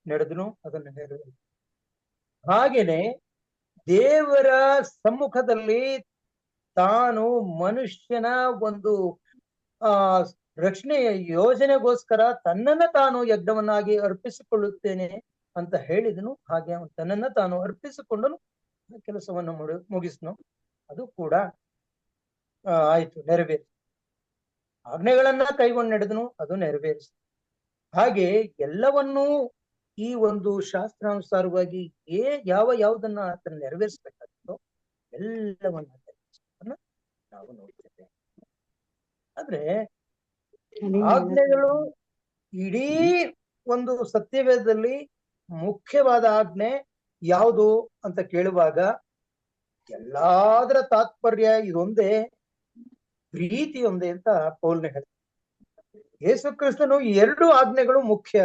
ನಡೆದನು, ಅದನ್ನು ನೆರವೇರಿಸಿದನು. ಹಾಗೇನೆ ದೇವರ ಸಮ್ಮುಖದಲ್ಲಿ ತಾನು ಮನುಷ್ಯನ ಒಂದು ರಕ್ಷಣೆಯ ಯೋಜನೆಗೋಸ್ಕರ ತನ್ನನ್ನ ತಾನು ಯಜ್ಞವನ್ನಾಗಿ ಅರ್ಪಿಸಿಕೊಳ್ಳುತ್ತೇನೆ ಅಂತ ಹೇಳಿದನು. ಹಾಗೆ ಅವನು ತನ್ನನ್ನ ತಾನು ಅರ್ಪಿಸಿಕೊಂಡನು, ಕೆಲಸವನ್ನು ಮುಗಿಸ್ನು. ಅದು ಕೂಡ ಆಯ್ತು, ನೆರವೇರಿಸಿ. ಆಜ್ಞೆಗಳನ್ನ ಕೈಗೊಂಡು ನಡೆದನು, ಅದು ನೆರವೇರಿಸಿ. ಹಾಗೆ ಎಲ್ಲವನ್ನೂ ಈ ಒಂದು ಶಾಸ್ತ್ರಾನುಸಾರವಾಗಿ ಯಾವುದನ್ನ ಅದನ್ನ ನೆರವೇರಿಸಬೇಕಾಗಿತ್ತೋ ಎಲ್ಲವನ್ನ ನಾವು ನೋಡ್ತೇವೆ. ಆದ್ರೆ ಆಜ್ಞೆಗಳು ಇಡೀ ಒಂದು ಸತ್ಯವೇದದಲ್ಲಿ ಮುಖ್ಯವಾದ ಆಜ್ಞೆ ಯಾವುದು ಅಂತ ಕೇಳುವಾಗ ಎಲ್ಲಾದರ ತಾತ್ಪರ್ಯ ಇದೊಂದೇ, ಪ್ರೀತಿ ಒಂದೇ ಅಂತ ಪೌಲ್ನ ಹೇಳ್ತಾರೆ. ಯೇಸು ಕ್ರಿಸ್ತನು 2 ಆಜ್ಞೆಗಳು ಮುಖ್ಯ.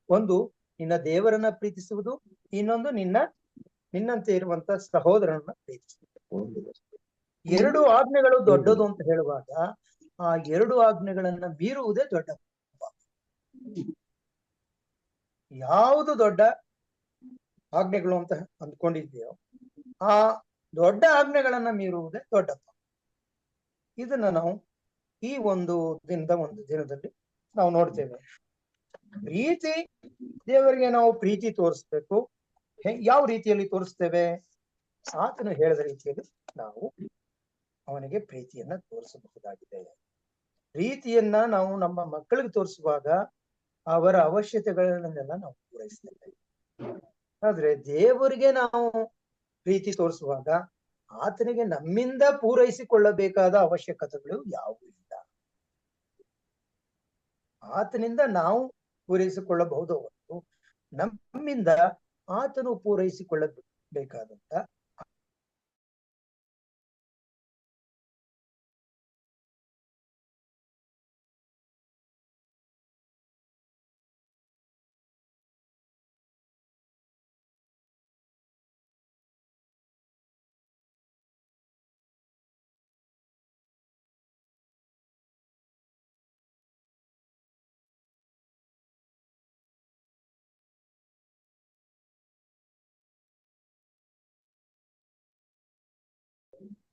ಒಂದು ನಿನ್ನ ದೇವರನ್ನ ಪ್ರೀತಿಸುವುದು, ಇನ್ನೊಂದು ನಿನ್ನಂತೆ ಇರುವಂತ ಸಹೋದರನನ್ನ ಪ್ರೀತಿಸುವುದು. 2 ಆಜ್ಞೆಗಳು ದೊಡ್ಡದು ಅಂತ ಹೇಳುವಾಗ ಆ 2 ಆಜ್ಞೆಗಳನ್ನ ಮೀರುವುದೇ ದೊಡ್ಡ ಪಾಪ. ಯಾವುದು ದೊಡ್ಡ ಆಜ್ಞೆಗಳು ಅಂತ ಅಂದ್ಕೊಂಡಿದ್ಯೋ ಆ ದೊಡ್ಡ ಆಜ್ಞೆಗಳನ್ನ ಮೀರುವುದೇ ದೊಡ್ಡ ಪಾಪ. ಇದನ್ನ ನಾವು ಈ ಒಂದು ದಿನದಲ್ಲಿ ನಾವು ನೋಡ್ತೇವೆ. ಪ್ರೀತಿ, ದೇವರಿಗೆ ನಾವು ಪ್ರೀತಿ ತೋರಿಸ್ಬೇಕು. ಯಾವ ರೀತಿಯಲ್ಲಿ ತೋರಿಸ್ತೇವೆ? ಆತನು ಹೇಳಿದ ರೀತಿಯಲ್ಲಿ ನಾವು ಅವನಿಗೆ ಪ್ರೀತಿಯನ್ನ ತೋರಿಸಬಹುದಾಗಿದೆ. ಪ್ರೀತಿಯನ್ನ ನಾವು ನಮ್ಮ ಮಕ್ಕಳಿಗೆ ತೋರಿಸುವಾಗ ಅವರ ಅವಶ್ಯಕತೆಗಳನ್ನೆಲ್ಲ ನಾವು ಪೂರೈಸ್ತೇವೆ. ಆದ್ರೆ ದೇವರಿಗೆ ನಾವು ಪ್ರೀತಿ ತೋರಿಸುವಾಗ ಆತನಿಗೆ ನಮ್ಮಿಂದ ಪೂರೈಸಿಕೊಳ್ಳಬೇಕಾದ ಅವಶ್ಯಕತೆಗಳು ಯಾವುವು ಇಲ್ಲ. ಆತನಿಂದ ನಾವು ಪೂರೈಸಿಕೊಳ್ಳಬಹುದು ಹೊರತು ನಮ್ಮಿಂದ ಆತನು ಪೂರೈಸಿಕೊಳ್ಳಬೇಕಾದಂತ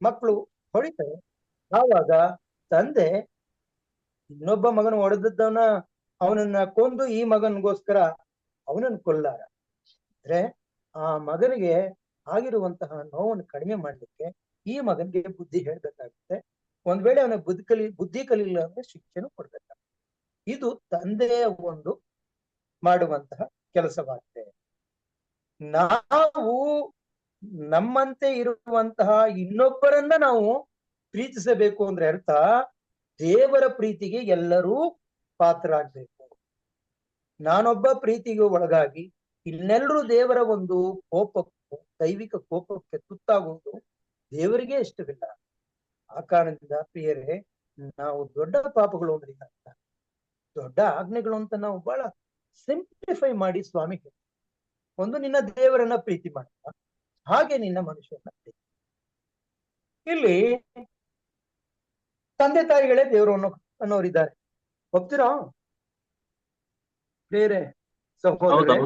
ಮಕ್ಕಳು ಹೊಡಿತಾರೆ. ಆವಾಗ ತಂದೆ ಇನ್ನೊಬ್ಬ ಮಗನ ಹೊಡೆದವನ ಅವನನ್ನ ಕೊಂದು ಈ ಮಗನಿಗೋಸ್ಕರ ಅವನನ್ನು ಕೊಲ್ಲಾರ. ಅಂದ್ರೆ ಆ ಮಗನಿಗೆ ಆಗಿರುವಂತಹ ನೋವನ್ನು ಕಡಿಮೆ ಮಾಡ್ಲಿಕ್ಕೆ ಈ ಮಗನಿಗೆ ಬುದ್ಧಿ ಹೇಳ್ಬೇಕಾಗುತ್ತೆ. ಒಂದ್ ವೇಳೆ ಅವನ ಬುದ್ಧಿ ಕಲಿಲ್ಲ ಅಂದ್ರೆ ಶಿಕ್ಷೆನೂ ಕೊಡ್ಬೇಕಾಗುತ್ತೆ. ಇದು ತಂದೆಯ ಒಂದು ಮಾಡುವಂತಹ ಕೆಲಸವಾಗಿದೆ. ನಾವು ನಮ್ಮಂತೆ ಇರುವಂತಹ ಇನ್ನೊಬ್ಬರನ್ನ ನಾವು ಪ್ರೀತಿಸಬೇಕು ಅಂದ್ರೆ ಅರ್ಥ ದೇವರ ಪ್ರೀತಿಗೆ ಎಲ್ಲರೂ ಪಾತ್ರರಾಗಬೇಕು. ನಾನೊಬ್ಬ ಪ್ರೀತಿಗೆ ಒಳಗಾಗಿ ಇನ್ನೆಲ್ಲರೂ ದೇವರ ಒಂದು ಕೋಪಕ್ಕೂ ದೈವಿಕ ಕೋಪಕ್ಕೆ ತುತ್ತಾಗುವುದು ದೇವರಿಗೆ ಇಷ್ಟವಿಲ್ಲ. ಆ ಕಾರಣದಿಂದ ಪ್ರಿಯರೇ, ನಾವು ದೊಡ್ಡ ಪಾಪಗಳು ಅಂದ್ರೆ ಅರ್ಥ ದೊಡ್ಡ ಆಜ್ಞೆಗಳು ಅಂತ ನಾವು ಬಹಳ ಸಿಂಪ್ಲಿಫೈ ಮಾಡಿ ಸ್ವಾಮಿ ಒಂದು ನಿನ್ನ ದೇವರನ್ನ ಪ್ರೀತಿ ಮಾಡ್ತಾ ಹಾಗೆ ನಿನ್ನ ಮನುಷ್ಯನ ಪ್ರೀತಿ. ಇಲ್ಲಿ ತಂದೆ ತಾಯಿಗಳೇ ದೇವರು ಅನ್ನೋರಿದ್ದಾರೆ, ಒಪ್ತೀರಾ? ಬೇರೆ ಸಹೋದರ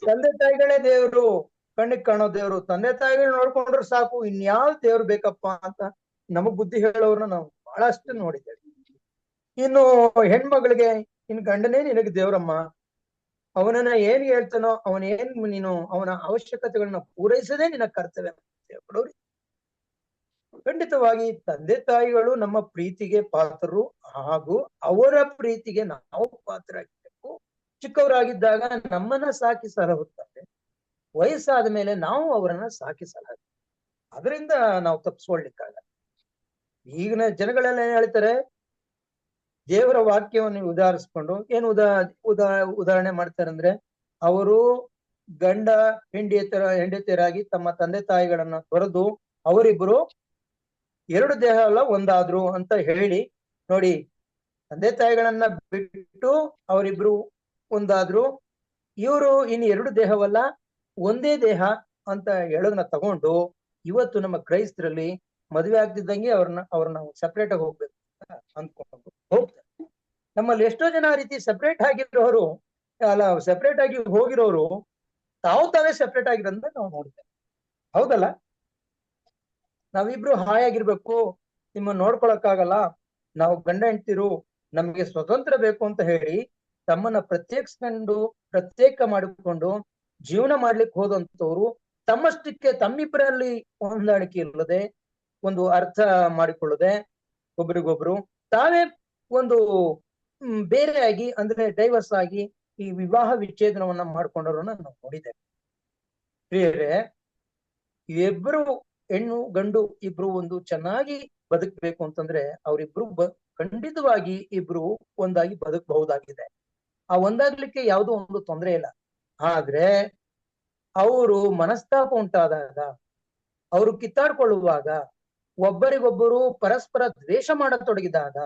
ತಂದೆ ತಾಯಿಗಳೇ ದೇವರು, ಕಣ್ಣಿಗೆ ಕಾಣೋ ದೇವರು. ತಂದೆ ತಾಯಿಗಳು ನೋಡ್ಕೊಂಡ್ರೆ ಸಾಕು, ಇನ್ಯಾವ ದೇವ್ರು ಬೇಕಪ್ಪ ಅಂತ ನಮಗ್ ಬುದ್ಧಿ ಹೇಳೋರ್ನ ನಾವು ಬಹಳಷ್ಟು ನೋಡಿದ್ದೇವೆ. ಇನ್ನು ಹೆಣ್ಮಗಳಿಗೆ ಇನ್ ಗಂಡನೇ ನಿನಗೆ ದೇವ್ರಮ್ಮ, ಅವನನ್ನ ಏನ್ ಹೇಳ್ತಾನೋ ನೀನು ಅವನ ಅವಶ್ಯಕತೆಗಳನ್ನ ಪೂರೈಸದೇ ನಿನ್ನ ಕರ್ತವ್ಯ ಕೊಡೋರಿ. ಖಂಡಿತವಾಗಿ ತಂದೆ ತಾಯಿಗಳು ನಮ್ಮ ಪ್ರೀತಿಗೆ ಪಾತ್ರರು, ಹಾಗೂ ಅವರ ಪ್ರೀತಿಗೆ ನಾವು ಪಾತ್ರರಾಗಬೇಕು. ಚಿಕ್ಕವರಾಗಿದ್ದಾಗ ನಮ್ಮನ್ನ ಸಾಕಿ ಸಲಹುತ್ತಾರೆ, ವಯಸ್ಸಾದ ಮೇಲೆ ನಾವು ಅವರನ್ನ ಸಾಕಿ ಸಲಹ, ಅದರಿಂದ ನಾವು ತಪ್ಪಿಸ್ಕೊಳ್ಲಿಕ್ಕಾಗಲ್ಲ. ಈಗಿನ ಜನಗಳೆಲ್ಲ ಏನ್ ಹೇಳ್ತಾರೆ, ದೇವರ ವಾಕ್ಯವನ್ನು ಉದಾಹರಿಸ್ಕೊಂಡು ಏನು ಉದಾಹರಣೆ ಮಾಡ್ತಾರೆ ಅಂದ್ರೆ, ಅವರು ಗಂಡ ಹೆಂಡತಿಯರಾಗಿ ತಮ್ಮ ತಂದೆ ತಾಯಿಗಳನ್ನ ತೊರೆದು ಅವರಿಬ್ರು 2 ದೇಹ ಅಲ್ಲ ಒಂದಾದ್ರು ಅಂತ ಹೇಳಿ ನೋಡಿ. ತಂದೆ ತಾಯಿಗಳನ್ನ ಬಿಟ್ಟು ಅವರಿಬ್ರು ಒಂದಾದ್ರು, ಇವರು ಇನ್ನು 2 ದೇಹವಲ್ಲ ಒಂದೇ ದೇಹ ಅಂತ ಹೇಳೋದನ್ನ ತಗೊಂಡು ಇವತ್ತು ನಮ್ಮ ಕ್ರೈಸ್ತರಲ್ಲಿ ಮದುವೆ ಆಗ್ತಿದ್ದಂಗೆ ಅವ್ರನ್ನ ಸೆಪರೇಟ್ ಆಗಿ ಹೋಗ್ಬೇಕು ಅಂತ ಅಂದ್ಕೊಂಡು ಹೋಗ್ತಾರೆ. ನಮ್ಮಲ್ಲಿ ಎಷ್ಟೋ ಜನ ಆ ರೀತಿ ಸೆಪರೇಟ್ ಆಗಿರೋರು ಅಲ್ಲ ಸೆಪರೇಟ್ ಆಗಿ ಹೋಗಿರೋರು ತಾವೇ ಸೆಪರೇಟ್ ಆಗಿರೋದನ್ನ ನಾವು ನೋಡ್ತೇವೆ. ಹೌದಲ್ಲ? ನಾವಿಬ್ರು ಹಾಯಾಗಿರ್ಬೇಕು, ನಿಮ್ಮ ನೋಡ್ಕೊಳಕ್ಕಾಗಲ್ಲ, ನಾವು ಗಂಡ ಹೆಂಡ್ತಿರು, ನಮ್ಗೆ ಸ್ವತಂತ್ರ ಬೇಕು ಅಂತ ಹೇಳಿ ತಮ್ಮನ್ನ ಪ್ರತ್ಯೇಕ ಮಾಡಿಕೊಂಡು ಜೀವನ ಮಾಡ್ಲಿಕ್ಕೆ ಹೋದಂತವ್ರು ತಮ್ಮಷ್ಟಕ್ಕೆ ತಮ್ಮಿಬ್ಬರಲ್ಲಿ ಹೊಂದಾಣಿಕೆ ಇಲ್ಲದೆ, ಒಂದು ಅರ್ಥ ಮಾಡಿಕೊಳ್ಳದೆ, ಒಬ್ರಿಗೊಬ್ರು ತಾವೇ ಒಂದು ಬೇರೆಯಾಗಿ ಅಂದ್ರೆ ಡೈವರ್ಸ್ ಆಗಿ ಈ ವಿವಾಹ ವಿಚ್ಛೇದನವನ್ನ ಮಾಡ್ಕೊಂಡವ್ರನ್ನ ನಾವು ನೋಡಿದ್ದೇವೆ. ಪ್ರಿಯರೇ, ಇಬ್ರು ಹೆಣ್ಣು ಗಂಡು ಇಬ್ರು ಒಂದು ಚೆನ್ನಾಗಿ ಬದುಕಬೇಕು ಅಂತಂದ್ರೆ ಅವರಿಬ್ರು ಖಂಡಿತವಾಗಿ ಇಬ್ರು ಒಂದಾಗಿ ಬದುಕಬಹುದಾಗಿದೆ. ಆ ಒಂದಾಗ್ಲಿಕ್ಕೆ ಯಾವುದೋ ಒಂದು ತೊಂದರೆ ಇಲ್ಲ. ಆದ್ರೆ ಅವರು ಮನಸ್ತಾಪ ಉಂಟಾದಾಗ, ಅವರು ಕಿತ್ತಾಡ್ಕೊಳ್ಳುವಾಗ, ಒಬ್ಬರಿಗೊಬ್ಬರು ಪರಸ್ಪರ ದ್ವೇಷ ಮಾಡತೊಡಗಿದಾಗ,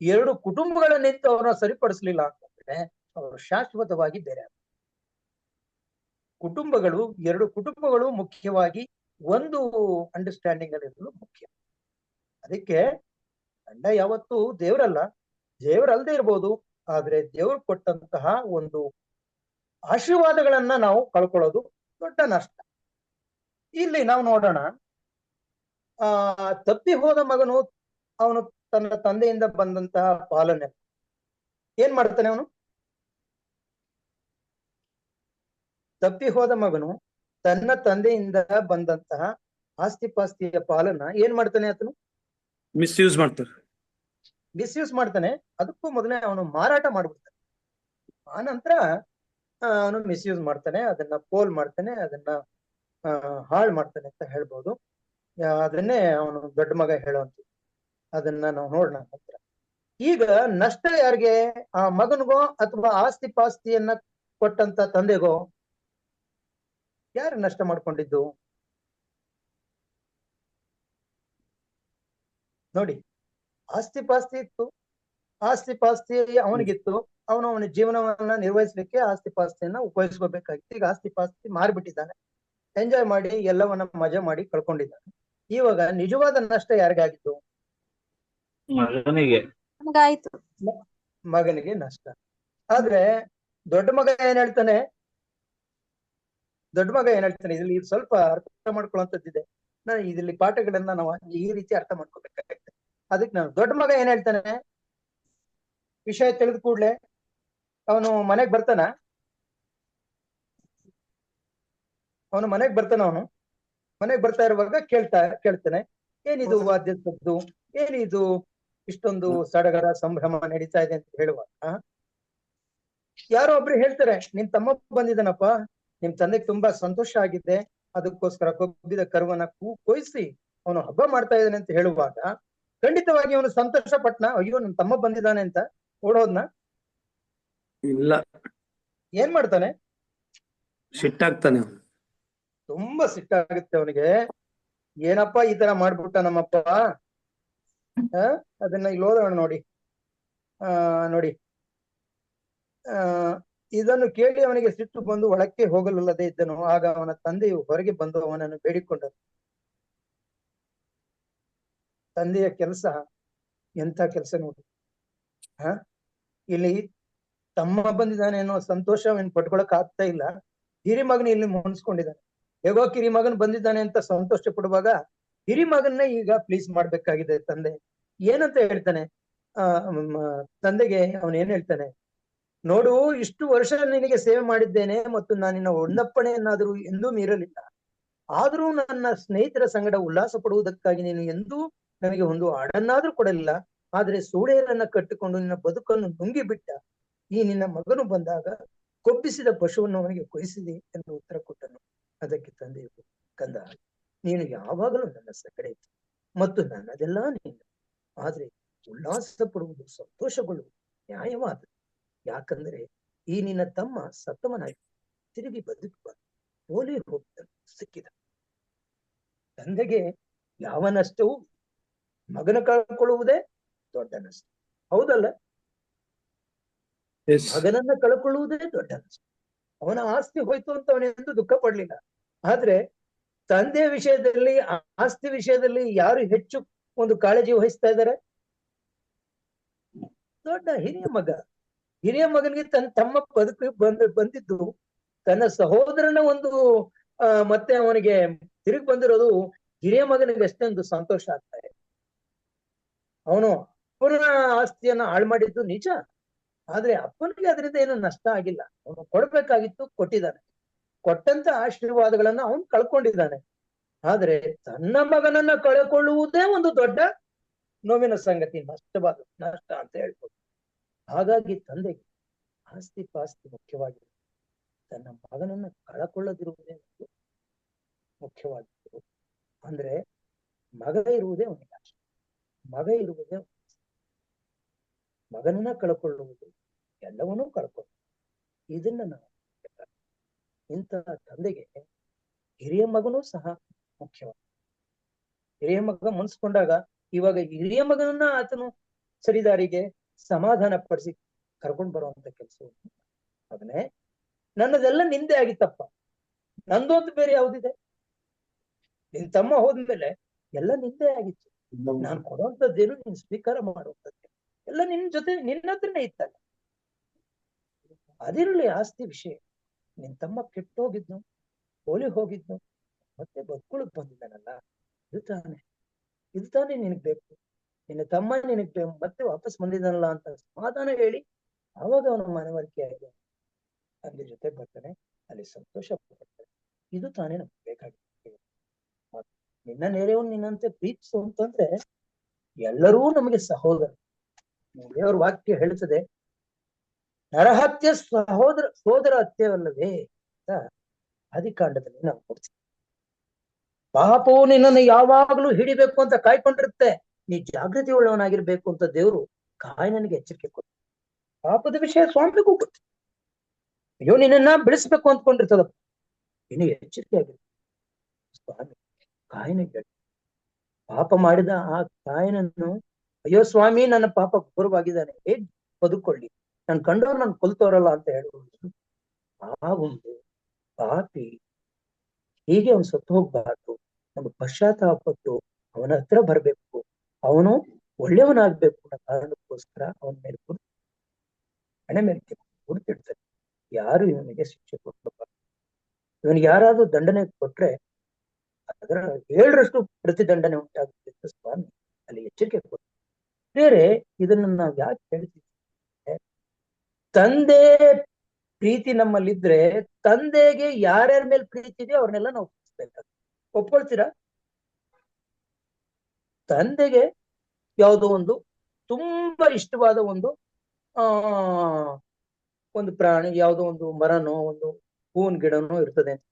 ಎರಡು ಕುಟುಂಬಗಳ ನಿಂತು ಅವ್ರನ್ನ ಸರಿಪಡಿಸ್ಲಿಲ್ಲ ಅಂತಂದ್ರೆ ಅವರು ಶಾಶ್ವತವಾಗಿ ಬೇರೆ ಎರಡು ಕುಟುಂಬಗಳು ಮುಖ್ಯವಾಗಿ ಒಂದು ಅಂಡರ್ಸ್ಟ್ಯಾಂಡಿಂಗ್ ಅಲ್ಲಿ ಇರಲು ಮುಖ್ಯ. ಅದಕ್ಕೆ ಗಂಡ ಯಾವತ್ತೂ ದೇವರಲ್ಲದೆ ಇರ್ಬೋದು, ಆದ್ರೆ ದೇವ್ರು ಕೊಟ್ಟಂತಹ ಒಂದು ಆಶೀರ್ವಾದಗಳನ್ನ ನಾವು ಕಳ್ಕೊಳ್ಳೋದು ದೊಡ್ಡ ನಷ್ಟ. ಇಲ್ಲಿ ನಾವು ನೋಡೋಣ, ತಪ್ಪಿ ಹೋದ ಮಗನು ಅವನು ತನ್ನ ತಂದೆಯಿಂದ ಬಂದಂತಹ ಪಾಲನೆ ಏನ್ ಮಾಡ್ತಾನೆ? ಅವನು ತಪ್ಪಿ ಹೋದ ಮಗನು ತನ್ನ ತಂದೆಯಿಂದ ಬಂದಂತಹ ಆಸ್ತಿ ಪಾಸ್ತಿಯ ಪಾಲನ ಏನ್ ಮಾಡ್ತಾನೆ? ಆತನು ಮಿಸ್ಯೂಸ್ ಮಾಡ್ತಾನೆ. ಅದಕ್ಕೂ ಮೊದಲೇ ಅವನು ಮಾರಾಟ ಮಾಡ್ಬಿಡ್ತಾನೆ. ಆ ನಂತರ ಅವನು ಮಿಸ್ಯೂಸ್ ಮಾಡ್ತಾನೆ, ಅದನ್ನ ಪೋಲ್ ಮಾಡ್ತಾನೆ, ಅದನ್ನ ಹಾಳು ಮಾಡ್ತಾನೆ ಅಂತ ಹೇಳ್ಬೋದು. ಅದನ್ನೇ ಅವನು ದೊಡ್ಡ ಮಗ ಹೇಳುವಂತ. ಅದನ್ನ ನಾವು ನೋಡೋಣ ನಂತರ. ಈಗ ನಷ್ಟ ಯಾರಿಗೆ? ಆ ಮಗನಿಗೋ ಅಥವಾ ಆಸ್ತಿ ಪಾಸ್ತಿಯನ್ನ ಕೊಟ್ಟಂತ ತಂದೆಗೋ? ಯಾರು ನಷ್ಟ ಮಾಡ್ಕೊಂಡಿದ್ದು ನೋಡಿ? ಆಸ್ತಿ ಪಾಸ್ತಿ ಇತ್ತು, ಆಸ್ತಿ ಪಾಸ್ತಿ ಅವನಿಗಿತ್ತು, ಅವನ ಜೀವನವನ್ನ ನಿರ್ವಹಿಸ್ಲಿಕ್ಕೆ ಆಸ್ತಿ ಪಾಸ್ತಿಯನ್ನ ಉಪಯೋಗಿಸ್ಕೋಬೇಕಾಗಿತ್ತು. ಈಗ ಆಸ್ತಿ ಪಾಸ್ತಿ ಮಾರ್ಬಿಟ್ಟಿದ್ದಾನೆ, ಎಂಜಾಯ್ ಮಾಡಿ ಎಲ್ಲವನ್ನ ಮಜಾ ಮಾಡಿ ಕಳ್ಕೊಂಡಿದ್ದಾನೆ. ಇವಾಗ ನಿಜವಾದ ನಷ್ಟ ಯಾರಿಗಾಗಿತ್ತು? ಮಗನಿಗೆ ನಷ್ಟ. ಆದ್ರೆ ದೊಡ್ಡ ಮಗ ಏನ್ ಹೇಳ್ತಾನೆ? ಇಲ್ಲಿ ಸ್ವಲ್ಪ ಅರ್ಥ ಮಾಡ್ಕೊಳ್ಳುವಂತದ್ದಿದೆ. ನಾನು ಇದರಲ್ಲಿ ಪಾಠಗಳನ್ನ ನಾವು ಈ ರೀತಿ ಅರ್ಥ ಮಾಡ್ಕೋಬೇಕಾಗುತ್ತೆ. ಅದಕ್ಕೆ ನಾನು ದೊಡ್ಡ ಮಗ ಏನ್ ಹೇಳ್ತಾನೆ? ವಿಷಯ ತಿಳಿದ ಕೂಡ್ಲೆ ಅವನು ಮನೆಗ್ ಬರ್ತಾನ. ಅವನು ಮನೆಗ್ ಬರ್ತಾ ಇರುವಾಗ ಕೇಳ್ತಾನೆ, ಏನಿದು ವಾದ್ಯದ್ದು, ಏನಿದು ಇಷ್ಟೊಂದು ಸಡಗರ ಸಂಭ್ರಮ ನಡೀತಾ ಇದೆ ಅಂತ ಹೇಳುವಾಗ ಯಾರೋ ಒಬ್ರು ಹೇಳ್ತಾರೆ, ನಿಮ್ ತಮ್ಮ ಬಂದಿದ್ದಾನಪ್ಪ, ನಿಮ್ ತಂದೆಗೆ ತುಂಬಾ ಸಂತೋಷ ಆಗಿದೆ, ಅದಕ್ಕೋಸ್ಕರ ಕೊಬ್ಬಿದ ಕರುವನ್ನ ಕೊಯ್ಸಿ ಅವನು ಹಬ್ಬ ಮಾಡ್ತಾ ಇದ್ದಾನೆ ಅಂತ ಹೇಳುವಾಗ ಖಂಡಿತವಾಗಿ ಅವನು ಸಂತೋಷ ಪಟ್ನ? ಅಯ್ಯೋ ನನ್ ತಮ್ಮ ಬಂದಿದ್ದಾನೆ ಅಂತ ಓಡೋದ್ನ? ಇಲ್ಲ. ಏನ್ ಮಾಡ್ತಾನೆ? ಸಿಟ್ಟಾಗ್ತಾನೆ. ತುಂಬಾ ಸಿಟ್ಟಾಗುತ್ತೆ ಅವನಿಗೆ. ಏನಪ್ಪ ಈ ತರ ಮಾಡ್ಬಿಟ್ಟ ನಮ್ಮಪ್ಪ. ಅದನ್ನ ಇಲ್ಲಿ ಓದೋಣ ನೋಡಿ. ನೋಡಿ, ಇದನ್ನು ಕೇಳಿ ಅವನಿಗೆ ಸಿಟ್ಟು ಬಂದು ಒಳಕ್ಕೆ ಹೋಗಲಲ್ಲದೆ ಇದ್ದನು. ಆಗ ಅವನ ತಂದೆಯು ಹೊರಗೆ ಬಂದು ಅವನನ್ನು ಬೇಡಿಕೊಂಡನು. ತಂದೆಯ ಕೆಲಸ ಎಂಥ ಕೆಲಸ ನೋಡಿ. ಇಲ್ಲಿ ತಮ್ಮ ಬಂದಿದ್ದಾನೆ ಅನ್ನೋ ಸಂತೋಷ ಅವನ್ ಪಟ್ಕೊಳಕ್ ಆಗ್ತಾ ಇಲ್ಲ. ಹಿರಿ ಮಗನ ಇಲ್ಲಿ ಮುನ್ಸ್ಕೊಂಡಿದ್ದಾನೆ. ಹೇಗೋ ಕಿರಿ ಮಗನ್ ಬಂದಿದ್ದಾನೆ ಅಂತ ಸಂತೋಷ ಪಡುವಾಗ ಹಿರಿ ಮಗನ್ನೇ ಈಗ ಪ್ಲೀಸ್ ಮಾಡ್ಬೇಕಾಗಿದೆ ತಂದೆ. ಏನಂತ ಹೇಳ್ತಾನೆ? ತಂದೆಗೆ ಅವನ್ ಏನ್ ಹೇಳ್ತಾನೆ? ನೋಡು, ಇಷ್ಟು ವರ್ಷ ನಿನಗೆ ಸೇವೆ ಮಾಡಿದ್ದೇನೆ ಮತ್ತು ನಾನಿನ್ನ ಒಣ್ಣಪ್ಪಣೆಯನ್ನಾದರೂ ಎಂದೂ ಮೀರಲಿಲ್ಲ. ಆದರೂ ನನ್ನ ಸ್ನೇಹಿತರ ಸಂಗಡ ಉಲ್ಲಾಸ ಪಡುವುದಕ್ಕಾಗಿ ನೀನು ಎಂದೂ ನನಗೆ ಒಂದು ಹಾಡನ್ನಾದ್ರೂ ಕೊಡಲಿಲ್ಲ. ಆದ್ರೆ ಸೂಳೆಯರನ್ನ ಕಟ್ಟಿಕೊಂಡು ನಿನ್ನ ಬದುಕನ್ನು ನುಂಗಿಬಿಟ್ಟ ಈ ನಿನ್ನ ಮಗನು ಬಂದಾಗ ಕೊಬ್ಬಿಸಿದ ಪಶುವನ್ನು ಅವನಿಗೆ ಕೊಯ್ಸಿದೆ ಎಂದು ಉತ್ತರ ಕೊಟ್ಟನು. ಅದಕ್ಕೆ ತಂದೆಯು, ಕಂದ, ನೀನು ಯಾವಾಗಲೂ ನನ್ನ ಸಕಡೆ ಇತ್ತು ಮತ್ತು ನನ್ನದೆಲ್ಲ ನೀನು. ಆದ್ರೆ ಉಲ್ಲಾಸ ಪಡುವುದು, ಸಂತೋಷಗೊಳ್ಳುವುದು ನ್ಯಾಯವಾದ. ಯಾಕಂದ್ರೆ ಈ ನಿನ್ನ ತಮ್ಮ ಸತ್ತವನಾಗಿ ತಿರುಗಿ ಬದುಕಿ ಓಲಿ ಹೋಗ್ತಾನೆ ಸಿಕ್ಕಿದ. ತಂದೆಗೆ ಯಾವ ನಷ್ಟವೂ ಮಗನ ಕಳ್ಕೊಳ್ಳುವುದೇ ದೊಡ್ಡ ನಷ್ಟ. ಹೌದಲ್ಲ? ಮಗನನ್ನ ಕಳ್ಕೊಳ್ಳುವುದೇ ದೊಡ್ಡ ನಷ್ಟ. ಅವನ ಆಸ್ತಿ ಹೋಯ್ತು ಅಂತ ಅವನೆಂದು ದುಃಖ ಪಡ್ಲಿಲ್ಲ. ಆದ್ರೆ ತಂದೆಯ ವಿಷಯದಲ್ಲಿ, ಆಸ್ತಿ ವಿಷಯದಲ್ಲಿ ಯಾರು ಹೆಚ್ಚು ಒಂದು ಕಾಳಜಿ ವಹಿಸ್ತಾ ಇದ್ದಾರೆ? ದೊಡ್ಡ ಹಿರಿಯ ಮಗ. ಹಿರಿಯ ಮಗನಿಗೆ ತನ್ನ ತಮ್ಮ ಬದುಕು ಬಂದಿದ್ದು ತನ್ನ ಸಹೋದರನ ಒಂದು ಮತ್ತೆ ಅವನಿಗೆ ತಿರುಗಿ ಬಂದಿರೋದು ಹಿರಿಯ ಮಗನಿಗೆ ಎಷ್ಟೊಂದು ಸಂತೋಷ ಆಗ್ತಾ ಇದೆ. ಅವನು ಅಪ್ಪನ ಆಸ್ತಿಯನ್ನ ಹಾಳು ಮಾಡಿದ್ದು ನಿಜ, ಆದ್ರೆ ಅಪ್ಪನಿಗೆ ಅದರಿಂದ ಏನು ನಷ್ಟ ಆಗಿಲ್ಲ. ಅವನು ಕೊಡ್ಬೇಕಾಗಿತ್ತು, ಕೊಟ್ಟಿದ್ದಾನೆ. ಕೊಟ್ಟಂತ ಆಶೀರ್ವಾದಗಳನ್ನ ಅವನು ಕಳ್ಕೊಂಡಿದ್ದಾನೆ. ಆದ್ರೆ ತನ್ನ ಮಗನನ್ನ ಕಳ್ಕೊಳ್ಳುವುದೇ ಒಂದು ದೊಡ್ಡ ನೋವಿನ ಸಂಗತಿ, ನಷ್ಟ ಅಂತ ಹೇಳ್ಬೋದು. ಹಾಗಾಗಿ ತಂದೆಗೆ ಆಸ್ತಿ ಪಾಸ್ತಿ ಮುಖ್ಯವಾಗಿದೆ, ತನ್ನ ಮಗನನ್ನ ಕಳಕೊಳ್ಳದಿರುವುದೇ ಮುಖ್ಯವಾಗಿತ್ತು. ಅಂದ್ರೆ ಮಗ ಇರುವುದೇ ಅವನಿಗೆ ಅಷ್ಟೆ, ಮಗ ಇರುವುದೇ ಮಗನನ್ನ ಕಳ್ಕೊಳ್ಳುವುದು ಎಲ್ಲವನ್ನೂ ಕಳ್ಕೊಳ್ಳುವುದು. ಇದನ್ನ ನಾವು ಇಂತಹ ತಂದೆಗೆ ಹಿರಿಯ ಮಗನೂ ಸಹ ಮುಖ್ಯವಾದ. ಹಿರಿಯ ಮಗ ಮುನ್ಸ್ಕೊಂಡಾಗ ಇವಾಗ ಹಿರಿಯ ಮಗನನ್ನ ಆತನು ಸರಿದಾರಿಗೆ ಸಮಾಧಾನ ಪಡಿಸಿ ಕರ್ಕೊಂಡ್ ಬರುವಂತ ಕೆಲಸವನ್ನು ಅದನ್ನೇ. ನನ್ನದೆಲ್ಲ ನಿಂದೆ ಆಗಿತ್ತಪ್ಪ, ನಂದೊಂದು ಬೇರೆ ಯಾವ್ದಿದೆ? ನಿನ್ ತಮ್ಮ ಹೋದ್ಮೇಲೆ ಎಲ್ಲ ನಿಂದೆ ಆಗಿತ್ತು. ನಾನ್ ಕೊಡುವಂತದ್ದೇನು ನೀನ್ ಸ್ವೀಕಾರ ಮಾಡುವಂತದ್ದು ಎಲ್ಲ ನಿನ್ ಜೊತೆ ನಿನ್ನ ಹತ್ರನೇ ಇತ್ತಲ್ಲ. ಅದಿರಲಿ ಆಸ್ತಿ ವಿಷಯ. ನಿನ್ ತಮ್ಮ ಕೆಟ್ಟೋಗಿದ್ನು, ಹೋಲಿ ಹೋಗಿದ್ನು, ಮತ್ತೆ ಬದುಕುಳಕ್ ಬಂದಿದ್ದಾನಲ್ಲ, ಇದು ತಾನೇ ನಿನಗ್ ಬೇಕು. ನಿನ್ನ ತಮ್ಮ ನಿನಗ್ ಮತ್ತೆ ವಾಪಸ್ ಬಂದಿದ್ದಾನಲ್ಲ ಅಂತ ಸಮಾಧಾನ ಹೇಳಿ ಆವಾಗ ಅವನ ಮನವರಿಕೆ ಆಗಿ ಅಲ್ಲಿ ಜೊತೆ ಬರ್ತಾನೆ, ಅಲ್ಲಿ ಸಂತೋಷ ಪಡ್ತಾನೆ. ಇದು ತಾನೇ ನಮ್ಗೆ ಬೇಕಾಗಿತ್ತು. ನಿನ್ನ ನೆರೆಯವನು ನಿನ್ನಂತೆ ಪ್ರೀತಿಸು ಅಂತಂದ್ರೆ ಎಲ್ಲರೂ ನಮಗೆ ಸಹೋದರ. ದೇವರ ವಾಕ್ಯ ಹೇಳ್ತದೆ, ನರಹತ್ಯ ಸೋದರ ಹತ್ಯವಲ್ಲವೇ ಅಂತ ಆದಿಕಾಂಡದಲ್ಲಿ ನಾವು ನೋಡ್ತೀವಿ. ಪಾಪವು ನಿನ್ನನ್ನು ಯಾವಾಗ್ಲೂ ಹಿಡಿಬೇಕು ಅಂತ ಕಾಯ್ಕೊಂಡಿರುತ್ತೆ, ನೀ ಜಾಗೃತಿ ಉಳ್ಳವನಾಗಿರ್ಬೇಕು ಅಂತ ದೇವರು ಕಾಯನಿಗೆ ಎಚ್ಚರಿಕೆ ಕೊಡ್ತಾರೆ. ಪಾಪದ ವಿಷಯ ಸ್ವಾಮಿಗೂ ಗೊತ್ತು. ಅಯ್ಯೋ ನಿನ್ನ ಬಿಡಿಸ್ಬೇಕು ಅಂದ್ಕೊಂಡಿರ್ತದಪ್ಪ, ಇನ್ನು ಎಚ್ಚರಿಕೆ ಆಗಿರ್ಬೇಕು. ಸ್ವಾಮಿ ಕಾಯನಿಗೆ ಪಾಪ ಮಾಡಿದ ಆ ಕಾಯನನ್ನು, ಅಯ್ಯೋ ಸ್ವಾಮಿ ನನ್ನ ಪಾಪ ಘೋರವಾಗಿದ್ದಾನೆ, ಹೇಗ್ ಬದುಕೊಳ್ಳಿ, ನನ್ ಕಂಡವ್ರು ನನ್ ಕೊಲ್ತವ್ರಲ್ಲ ಅಂತ ಹೇಳುವುದು ಆ ಒಂದು ಪಾಪಿ. ಹೀಗೆ ಅವನು ಸತ್ತು ಹೋಗ್ಬಾರ್ದು, ನಮ್ಗೆ ಪಶ್ಚಾತ್ತಾಪ ಪಟ್ಟು ಅವನ ಹತ್ರ ಬರ್ಬೇಕು, ಅವನು ಒಳ್ಳೆಯವನಾಗ್ಬೇಕು ಅನ್ನೋ ಕಾರಣಕ್ಕೋಸ್ಕರ ಅವನ ಮೇಲೆ ಹಣೆ ಮೇಲೆ ಗುರುತಿಡ್ತಾರೆ. ಯಾರು ಇವನಿಗೆ ಶಿಕ್ಷೆ ಕೊಡಬಾರ್ದು. ಇವನಿಗೆ ಯಾರಾದ್ರೂ ದಂಡನೆ ಕೊಟ್ರೆ ಅದರ 7ರಷ್ಟು ಪ್ರತಿದಂಡನೆ ಉಂಟಾಗುತ್ತೆ ಅಂತ ಸ್ವಾಮಿ ಅಲ್ಲಿ ಎಚ್ಚರಿಕೆ ಕೊಡ್ತಾರೆ. ಬೇರೆ ಇದನ್ನ ನಾವು ಯಾಕೆ ಹೇಳ್ತೀವಿ? ತಂದೆ ಪ್ರೀತಿ ನಮ್ಮಲ್ಲಿದ್ರೆ ತಂದೆಗೆ ಯಾರ್ಯಾರ ಮೇಲೆ ಪ್ರೀತಿ ಇದೆಯೋ ಅವ್ರನ್ನೆಲ್ಲ ನಾವು ಒಪ್ಪಿಸ್ಬೇಕಾಗ್ತದೆ. ಒಪ್ಕೊಳ್ತೀರಾ? ತಂದೆಗೆ ಯಾವುದೋ ಒಂದು ತುಂಬಾ ಇಷ್ಟವಾದ ಒಂದು ಒಂದು ಪ್ರಾಣಿ, ಯಾವುದೋ ಒಂದು ಮರನೋ ಒಂದು ಹೂವಿನ ಗಿಡನೋ ಇರ್ತದೆ ಅಂತ,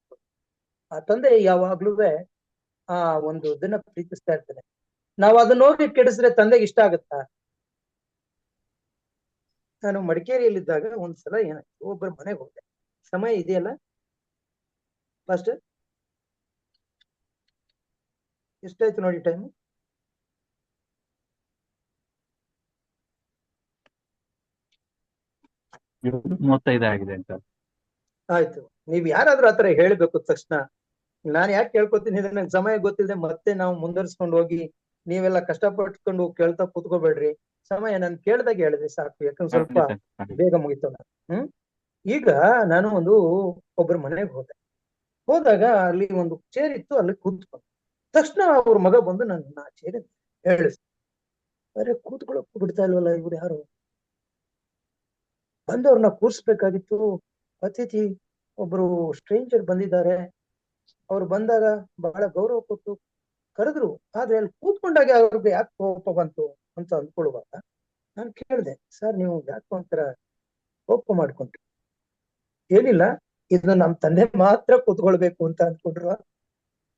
ಆ ತಂದೆ ಯಾವಾಗ್ಲೂ ಆ ಒಂದು ಇದನ್ನ ಪ್ರೀತಿಸ್ತಾ ಇರ್ತಾನೆ. ನಾವು ಅದನ್ನ ಹೋಗಿ ಕೆಡಿಸಿದ್ರೆ ತಂದೆಗೆ ಇಷ್ಟ ಆಗತ್ತಾ? ನಾನು ಮಡಿಕೇರಿಯಲ್ಲಿದ್ದಾಗ ಒಂದ್ಸಲ ಏನಾಯ್ತು, ಒಬ್ಬರ ಮನೆಗೆ ಹೋದೆ. ಸಮಯ ಇದೆಯಲ್ಲ ಫಸ್ಟ್ ಎಷ್ಟಾಯ್ತು ನೋಡಿ ಟೈಮ್? ಆಗಿದೆ ಅಂತ. ಆಯ್ತು, ನೀವ್ ಯಾರಾದ್ರೂ ಆತರ ಹೇಳ್ಬೇಕು ತಕ್ಷಣ ನಾನ್ ಯಾಕೆ ಕೇಳ್ಕೊತೀನಿ, ನಂಗೆ ಸಮಯ ಗೊತ್ತಿದೆ ಮತ್ತೆ ನಾವು ಮುಂದುವರ್ಸ್ಕೊಂಡು ಹೋಗಿ ನೀವೆಲ್ಲ ಕಷ್ಟಪಟ್ಕೊಂಡು ಕೇಳ್ತಾ ಕೂತ್ಕೋಬೇಡ್ರಿ. ಸಮಯ ನಾನು ಕೇಳ್ದಾಗ ಹೇಳಿದ್ರೆ ಸಾಕು, ಯಾಕಂದ್ರೆ ಸ್ವಲ್ಪ ಬೇಗ ಮುಗಿತು. ಈಗ ನಾನು ಒಬ್ಬರ ಮನೆಗೆ ಹೋದಾಗ ಅಲ್ಲಿ ಒಂದು ಚೇರ್ ಇತ್ತು, ಅಲ್ಲಿ ಕೂತ್ಕೊಂಡು ತಕ್ಷಣ ಅವ್ರ ಮಗ ಬಂದು ನನ್ನ ಚೇರ್ ಹೇಳಿಸ್, ಅರೆ ಕೂತ್ಕೊಳ್ಳೋಕ್ ಬಿಡ್ತಾ ಇಲ್ವಲ್ಲ ಇವ್ರು ಯಾರು? ಬಂದವ್ರನ್ನ ಕೂರ್ಸ್ಬೇಕಾಗಿತ್ತು, ಅತಿಥಿ ಒಬ್ರು ಸ್ಟ್ರೇಂಜರ್ ಬಂದಿದ್ದಾರೆ, ಅವ್ರು ಬಂದಾಗ ಬಹಳ ಗೌರವ ಕೊಟ್ಟು ಕರೆದ್ರು. ಆದ್ರೆ ಅಲ್ಲಿ ಕೂತ್ಕೊಂಡಾಗ ಅವ್ರಿಗೆ ಯಾಕೆ ಕೋಪ ಬಂತು ಅಂತ ಅಂದ್ಕೊಳ್ಳುವಾಗ ನಾನು ಕೇಳಿದೆ, ಸರ್ ನೀವು ಯಾಕೆ ಒಂಥರ ಕೋಪ ಮಾಡ್ಕೊಂಡ್ರಿ? ಏನಿಲ್ಲ, ಇದು ನಮ್ ತಂದೆ ಮಾತ್ರ ಕೂತ್ಕೊಳ್ಬೇಕು ಅಂತ ಅಂದ್ಕೊಂಡ್ರು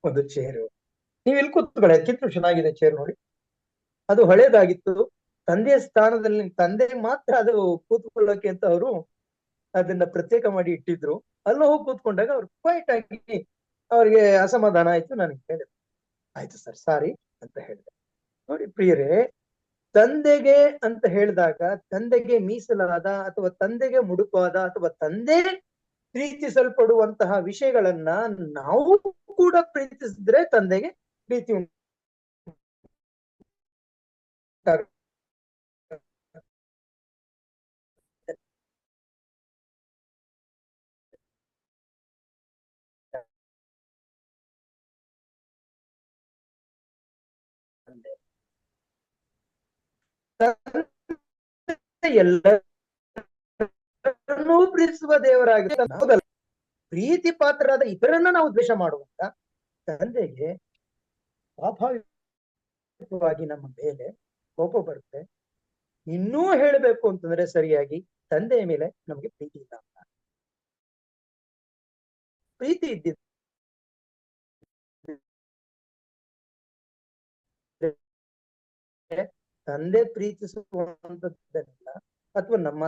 ಒಂದು ಚೇರು. ನೀವ್ ಇಲ್ಲಿ ಕೂತ್ಕೊಳ್ಳಿ, ಅದಕ್ಕಿಂತ ಚೆನ್ನಾಗಿದೆ ಚೇರ್ ನೋಡಿ. ಅದು ಹಳೇದಾಗಿತ್ತು, ತಂದೆಯ ಸ್ಥಾನದಲ್ಲಿ ತಂದೆ ಮಾತ್ರ ಅದು ಕೂತ್ಕೊಳ್ಳೋಕೆ ಅಂತ ಅವರು ಅದನ್ನ ಪ್ರತ್ಯೇಕ ಮಾಡಿ ಇಟ್ಟಿದ್ರು. ಅಲ್ಲೂ ಹೋಗಿ ಕೂತ್ಕೊಂಡಾಗ ಅವ್ರು ಕ್ವೈಟ್ ಆಗಿ ಅವ್ರಿಗೆ ಅಸಮಾಧಾನ ಆಯ್ತು. ನನಗೆ ಹೇಳಿದೆ, ಆಯ್ತು ಸರ್ ಸಾರಿ ಅಂತ ಹೇಳಿದೆ. ನೋಡಿ ಪ್ರಿಯರೇ, ತಂದೆಗೆ ಅಂತ ಹೇಳಿದಾಗ ತಂದೆಗೆ ಮೀಸಲಾದ ಅಥವಾ ತಂದೆಗೆ ಮುಡುಪಾದ ಅಥವಾ ತಂದೆ ಪ್ರೀತಿಸಲ್ಪಡುವಂತಹ ವಿಷಯಗಳನ್ನ ನಾವು ಕೂಡ ಪ್ರೀತಿಸಿದ್ರೆ ತಂದೆಗೆ ಪ್ರೀತಿ ಎಲ್ಲರನ್ನೂ ಪ್ರೀತಿಸುವ ದೇವರಾಗಿರ್ತಾನೆ. ಪ್ರೀತಿ ಪಾತ್ರರಾದ ಇತರನ್ನ ನಾವು ದ್ವೇಷ ಮಾಡುವಾಗ ತಂದೆಗೆ ಸ್ವಾಭಾವಿಕವಾಗಿ ನಮ್ಮ ಮೇಲೆ ಕೋಪ ಬರುತ್ತೆ. ಇನ್ನೂ ಹೇಳಬೇಕು ಅಂತಂದ್ರೆ ಸರಿಯಾಗಿ ತಂದೆಯ ಮೇಲೆ ನಮಗೆ ಪ್ರೀತಿ ಇಲ್ಲ ಅಂತ. ಪ್ರೀತಿ ಇದ್ದಿದ್ದು ತಂದೆ ಪ್ರೀತಿಸುವಂತದ್ದಲ್ಲ, ಅಥವಾ ನಮ್ಮ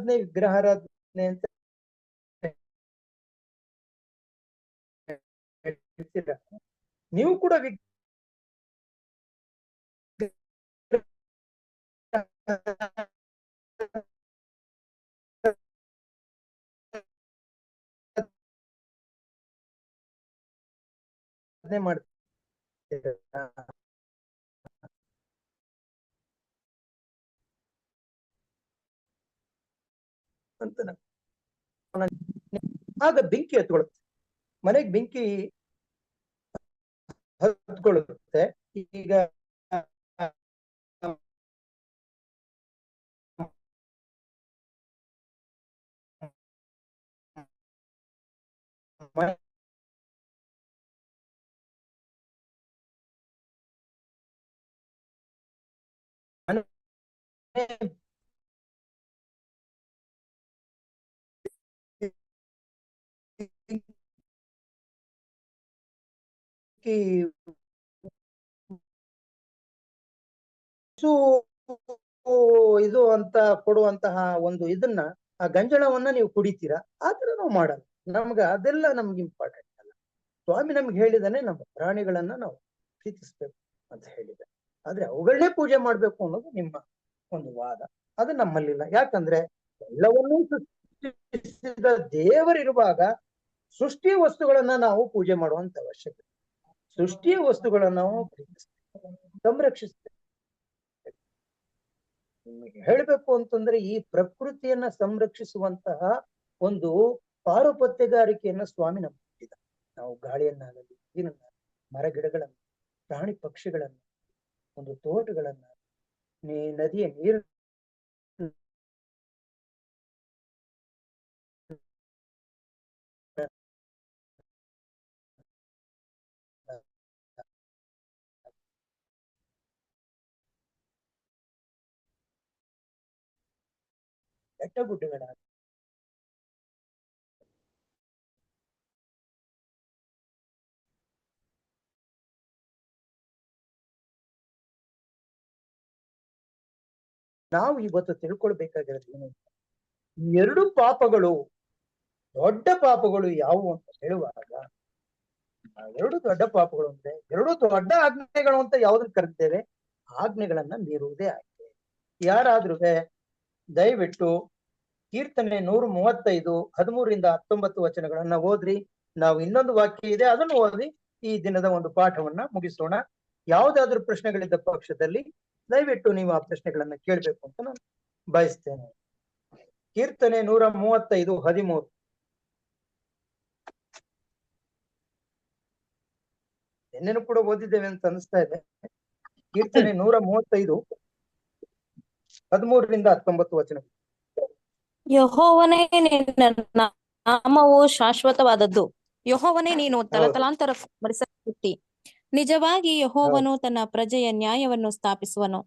ವಿಗ್ರಹಾರಾಧನೆ ಅಂತ ಹೇಳ್ತೀರ. ನೀವು ಕೂಡ ಮಾಡ್ತೀರ ಅಂತ. ಆಗ ಬೆಂಕಿ ಹತ್ಕೊಳುತ್ತೆ, ಮನೆಗೆ ಬೆಂಕಿ ಹತ್ಕೊಳ್ಳುತ್ತೆ. ಈಗ ಇದು ಅಂತ ಕೊಡುವಂತಹ ಒಂದು ಇದನ್ನ, ಆ ಗಂಜಳವನ್ನ ನೀವು ಕುಡಿತೀರಾ, ಆತರ ನಾವು ಮಾಡಲ್ಲ. ಅದೆಲ್ಲ ನಮ್ಗೆ ಇಂಪಾರ್ಟೆಂಟ್ ಅಲ್ಲ. ಸ್ವಾಮಿ ನಮ್ಗೆ ಹೇಳಿದಾನೆ ನಮ್ಮ ಪ್ರಾಣಿಗಳನ್ನ ನಾವು ಪ್ರೀತಿಸ್ಬೇಕು ಅಂತ ಹೇಳಿದೆ. ಆದ್ರೆ ಅವುಗಳನ್ನೇ ಪೂಜೆ ಮಾಡ್ಬೇಕು ಅನ್ನೋದು ನಿಮ್ಮ ಒಂದು ವಾದ. ಅದು ನಮ್ಮಲ್ಲಿಲ್ಲ. ಯಾಕಂದ್ರೆ ಎಲ್ಲವನ್ನೂ ಸೃಷ್ಟಿಸಿದ ದೇವರಿರುವಾಗ ಸೃಷ್ಟಿಯ ವಸ್ತುಗಳನ್ನ ನಾವು ಪೂಜೆ ಮಾಡುವಂತ ಅವಶ್ಯಕತೆ. ಸೃಷ್ಟಿಯ ವಸ್ತುಗಳನ್ನ ನಾವು ಪ್ರೀತಿಸ್ತೇವೆ, ಸಂರಕ್ಷಿಸ್ತೇವೆ. ನಿಮಗೆ ಹೇಳ್ಬೇಕು ಅಂತಂದ್ರೆ ಈ ಪ್ರಕೃತಿಯನ್ನ ಸಂರಕ್ಷಿಸುವಂತಹ ಒಂದು ಪಾರುಪತ್ಯಗಾರಿಕೆಯನ್ನ ಸ್ವಾಮಿ ನಮ್ಗೆ ಕೊಟ್ಟಿದ್ದ. ನಾವು ಗಾಳಿಯನ್ನಾಗಲಿ, ನೀರನ್ನ, ಮರ ಗಿಡಗಳನ್ನ, ಪ್ರಾಣಿ ಪಕ್ಷಿಗಳನ್ನ, ಒಂದು ತೋಟಗಳನ್ನ, ನದಿಯ ನೀರು ಬೆಟ್ಟಗುಡ್ಡಗಳ ನಾವು ಇವತ್ತು ತಿಳ್ಕೊಳ್ಬೇಕಾಗಿರೋದು ಏನು? ಎರಡು ಪಾಪಗಳು, ದೊಡ್ಡ ಪಾಪಗಳು ಯಾವುವು ಅಂತ ಹೇಳುವಾಗ, ಎರಡು ದೊಡ್ಡ ಪಾಪಗಳು ಅಂದ್ರೆ ಎರಡು ದೊಡ್ಡ ಆಜ್ಞೆಗಳು ಅಂತ ಯಾವ್ದನ್ನ ಕರೆದಿದ್ದೇವೆ? ಆಜ್ಞೆಗಳನ್ನ ಮೀರುವುದೇ ಆಗಿದೆ. ಯಾರಾದ್ರೂ ದಯವಿಟ್ಟು ಕೀರ್ತನೆ 135 13-19 ವಚನಗಳನ್ನ ಓದ್ರಿ. ನಾವು ಇನ್ನೊಂದು ವಾಕ್ಯ ಇದೆ, ಅದನ್ನು ಓದಿ ಈ ದಿನದ ಒಂದು ಪಾಠವನ್ನ ಮುಗಿಸೋಣ. ಯಾವ್ದಾದ್ರು ಪ್ರಶ್ನೆಗಳಿದ್ದ ಪಕ್ಷದಲ್ಲಿ ದಯವಿಟ್ಟು ನೀವು ಆ ಪ್ರಶ್ನೆಗಳನ್ನ ಕೇಳಬೇಕು ಅಂತ ನಾನು ಬಯಸ್ತೇನೆ. ಕೀರ್ತನೆ 135:13. ಎನ್ನೇನು ಕೂಡ ಓದಿದ್ದೇವೆ ಅಂತ ಅನಿಸ್ತಾ ಇದೆ. ಕೀರ್ತನೆ 135:13-19 ವಚನಗಳು. ಯೆಹೋವನೇ, ನಿನ್ನ ನಾಮವು ಶಾಶ್ವತವಾದದ್ದು. ಯೆಹೋವನೇ, ನೀನು ತಲತಲಾಂತರ ಸ್ಮರಿಸಲ್ಪಟ್ಟಿ. ನಿಜವಾಗಿ ಯೆಹೋವನು ತನ್ನ ಪ್ರಜೆಯ ನ್ಯಾಯವನ್ನು ಸ್ಥಾಪಿಸುವನು,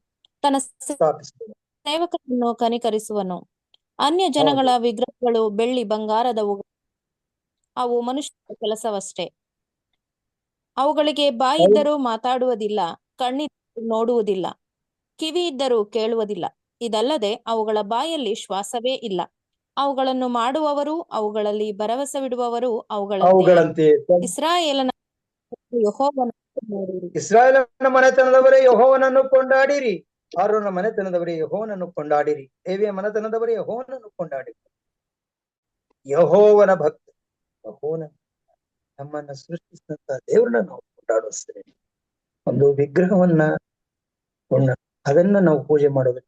ತನ್ನ ಸೇವಕರನ್ನು ಕನಿಕರಿಸುವನು. ಅನ್ಯ ಜನಗಳ ವಿಗ್ರಹಗಳು ಬೆಳ್ಳಿ ಬಂಗಾರದವು, ಅವು ಮನುಷ್ಯರ ಕೆಲಸವಷ್ಟೇ. ಅವುಗಳಿಗೆ ಬಾಯಿದ್ದರೂ ಮಾತಾಡುವುದಿಲ್ಲ, ಕಣ್ಣಿದ್ದರೂ ನೋಡುವುದಿಲ್ಲ, ಕಿವಿ ಇದ್ದರೂ ಕೇಳುವುದಿಲ್ಲ. ಇದಲ್ಲದೆ ಅವುಗಳ ಬಾಯಲ್ಲಿ ಶ್ವಾಸವೇ ಇಲ್ಲ. ಅವುಗಳನ್ನು ಮಾಡುವವರು, ಅವುಗಳಲ್ಲಿ ಭರವಸವಿಡುವವರು ಅವುಗಳಂತೆ. ಇಸ್ರಾಯೇಲನ ಮನೆತನದವರೇ ಯೆಹೋವನನ್ನು ಕೊಂಡಾಡಿರಿ. ಆರೋನ ಮನೆತನದವರೇ ಯೆಹೋವನನ್ನು ಕೊಂಡಾಡಿರಿ. ಲೇವಿಯ ಮನೆತನದವರೇ ಯೆಹೋವನನ್ನು ಕೊಂಡಾಡಿರಿ. ಯೆಹೋವನ ಭಕ್ತ, ಯೆಹೋವನ ನಮ್ಮನ್ನ ಸೃಷ್ಟಿಸಿದಂತ ದೇವರನ್ನ ನಾವು ಕೊಂಡಾಡಿಸ್ತೇವೆ. ಒಂದು ವಿಗ್ರಹವನ್ನ ಅದನ್ನ ನಾವು ಪೂಜೆ ಮಾಡೋದು.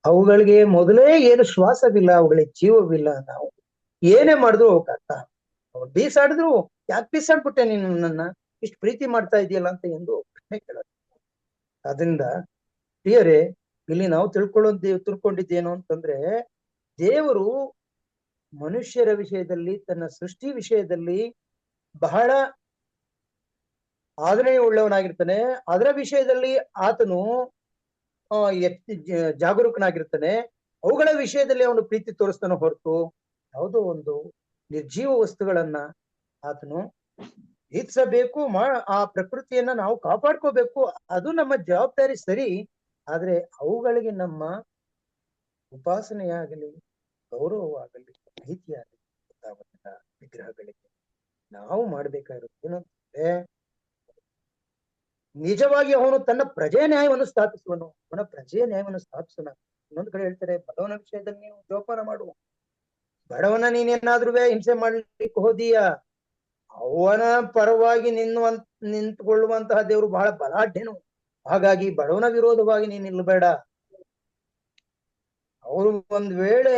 ಅವುಗಳಿಗೆ ಮೊದಲೇ ಏನು ಶ್ವಾಸವಿಲ್ಲ, ಅವುಗಳಿಗೆ ಜೀವವಿಲ್ಲ. ನಾವು ಏನೇ ಮಾಡಿದ್ರು ಅರ್ಥ, ಅವ್ರು ಬೀಸಾಡಿದ್ರು ಯಾಕೆ ಬೀಸಾಡ್ಬಿಟ್ಟೆ ನೀನು ನನ್ನ, ಇಷ್ಟು ಪ್ರೀತಿ ಮಾಡ್ತಾ ಇದೆಯಲ್ಲ ಅಂತ ಎಂದು ಪ್ರಶ್ನೆ ಕೇಳೋದು. ಅದರಿಂದ ಪ್ರಿಯರೇ, ಇಲ್ಲಿ ನಾವು ತಿಳ್ಕೊಂಡಿದ್ದೇನು ಅಂತಂದ್ರೆ, ದೇವರು ಮನುಷ್ಯರ ವಿಷಯದಲ್ಲಿ, ತನ್ನ ಸೃಷ್ಟಿ ವಿಷಯದಲ್ಲಿ ಬಹಳ ಆದರಣೆ ಉಳ್ಳವನಾಗಿರ್ತಾನೆ. ಅದರ ವಿಷಯದಲ್ಲಿ ಆತನು ಜಾಗರೂಕನಾಗಿರ್ತಾನೆ. ಅವುಗಳ ವಿಷಯದಲ್ಲಿ ಅವನು ಪ್ರೀತಿ ತೋರಿಸ್ತಾನೆ ಹೊರತು ಯಾವುದೋ ಒಂದು ನಿರ್ಜೀವ ವಸ್ತುಗಳನ್ನ ಆತನು ಪ್ರೀತಿಸಬೇಕು. ಆ ಪ್ರಕೃತಿಯನ್ನ ನಾವು ಕಾಪಾಡ್ಕೋಬೇಕು, ಅದು ನಮ್ಮ ಜವಾಬ್ದಾರಿ ಸರಿ. ಆದ್ರೆ ಅವುಗಳಿಗೆ ನಮ್ಮ ಉಪಾಸನೆಯಾಗಲಿ, ಗೌರವವಾಗಲಿ, ಪ್ರೀತಿಯಾಗಲಿ ಗೊತ್ತಾಗುತ್ತಿಲ್ಲ. ವಿಗ್ರಹಗಳಿಗೆ ನಾವು ಮಾಡ್ಬೇಕಾಗಿರೋದು ಏನಂತಂದ್ರೆ, ನಿಜವಾಗಿ ಅವನು ತನ್ನ ಪ್ರಜೆಯ ನ್ಯಾಯವನ್ನು ಸ್ಥಾಪಿಸುವನು. ಅವನ ಪ್ರಜೆಯ ನ್ಯಾಯವನ್ನು ಸ್ಥಾಪಿಸೋಣ. ಇನ್ನೊಂದು ಕಡೆ ಹೇಳ್ತಾರೆ, ಬಡವನ ವಿಷಯದಲ್ಲಿ ನೀವು ಜೋಪಾನ ಮಾಡುವ. ಬಡವನ ನೀನೇನಾದ್ರೂ ಹಿಂಸೆ ಮಾಡ್ಲಿಕ್ಕೆ ಹೋದೀಯ, ಅವನ ಪರವಾಗಿ ನಿಂತುಕೊಳ್ಳುವಂತಹ ದೇವರು ಬಹಳ ಬಲಾಢ್ಯನು. ಹಾಗಾಗಿ ಬಡವನ ವಿರೋಧವಾಗಿ ನೀನ್ ನಿಲ್ಲಬೇಡ. ಅವರು ಒಂದ್ ವೇಳೆ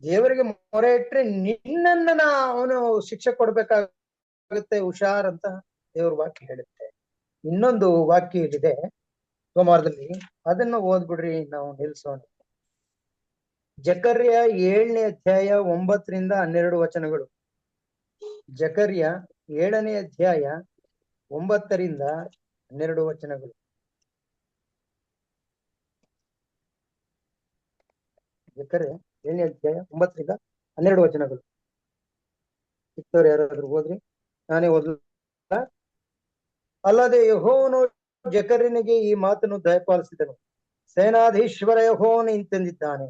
ದೇವರಿಗೆ ಮೊರೆ ಇಟ್ರೆ ನಿನ್ನನ್ನ ಅವನು ಶಿಕ್ಷೆ ಕೊಡ್ಬೇಕಾಗುತ್ತೆ, ಹುಷಾರ್ ಅಂತ ದೇವ್ರ ವಾಕ್ಯ ಹೇಳುತ್ತೆ. ಇನ್ನೊಂದು ವಾಕ್ಯ ಇಲ್ಲಿದೆ ಸೋಮವಾರದಲ್ಲಿ, ಅದನ್ನ ಓದ್ಬಿಡ್ರಿ, ನಾವು ನಿಲ್ಸೋಣ. ಜಕರ್ಯ 7ನೇ ಅಧ್ಯಾಯ 9ರಿಂದ 12 ವಚನಗಳು. ಜಕರ್ಯ 7ನೇ ಅಧ್ಯಾಯ 9ರಿಂದ 12 ವಚನಗಳು. ಜಕರ್ಯ 7ನೇ ಅಧ್ಯಾಯ 9ರಿಂದ 12 ವಚನಗಳು. ಸಿಕ್ತವ್ರು ಯಾರಾದ್ರೂ ಓದ್ರಿ, ನಾನೇ ಓದ್ಲ. ಅಲ್ಲದೆ ಯೆಹೋವನು ಜಕರ್ಯನಿಗೆ ಈ ಮಾತನ್ನು ದಯಪಾಲಿಸಿದನು. ಸೇನಾಧೀಶ್ವರ ಯೆಹೋವನು ಇಂತೆಂದಿದ್ದಾನೆ,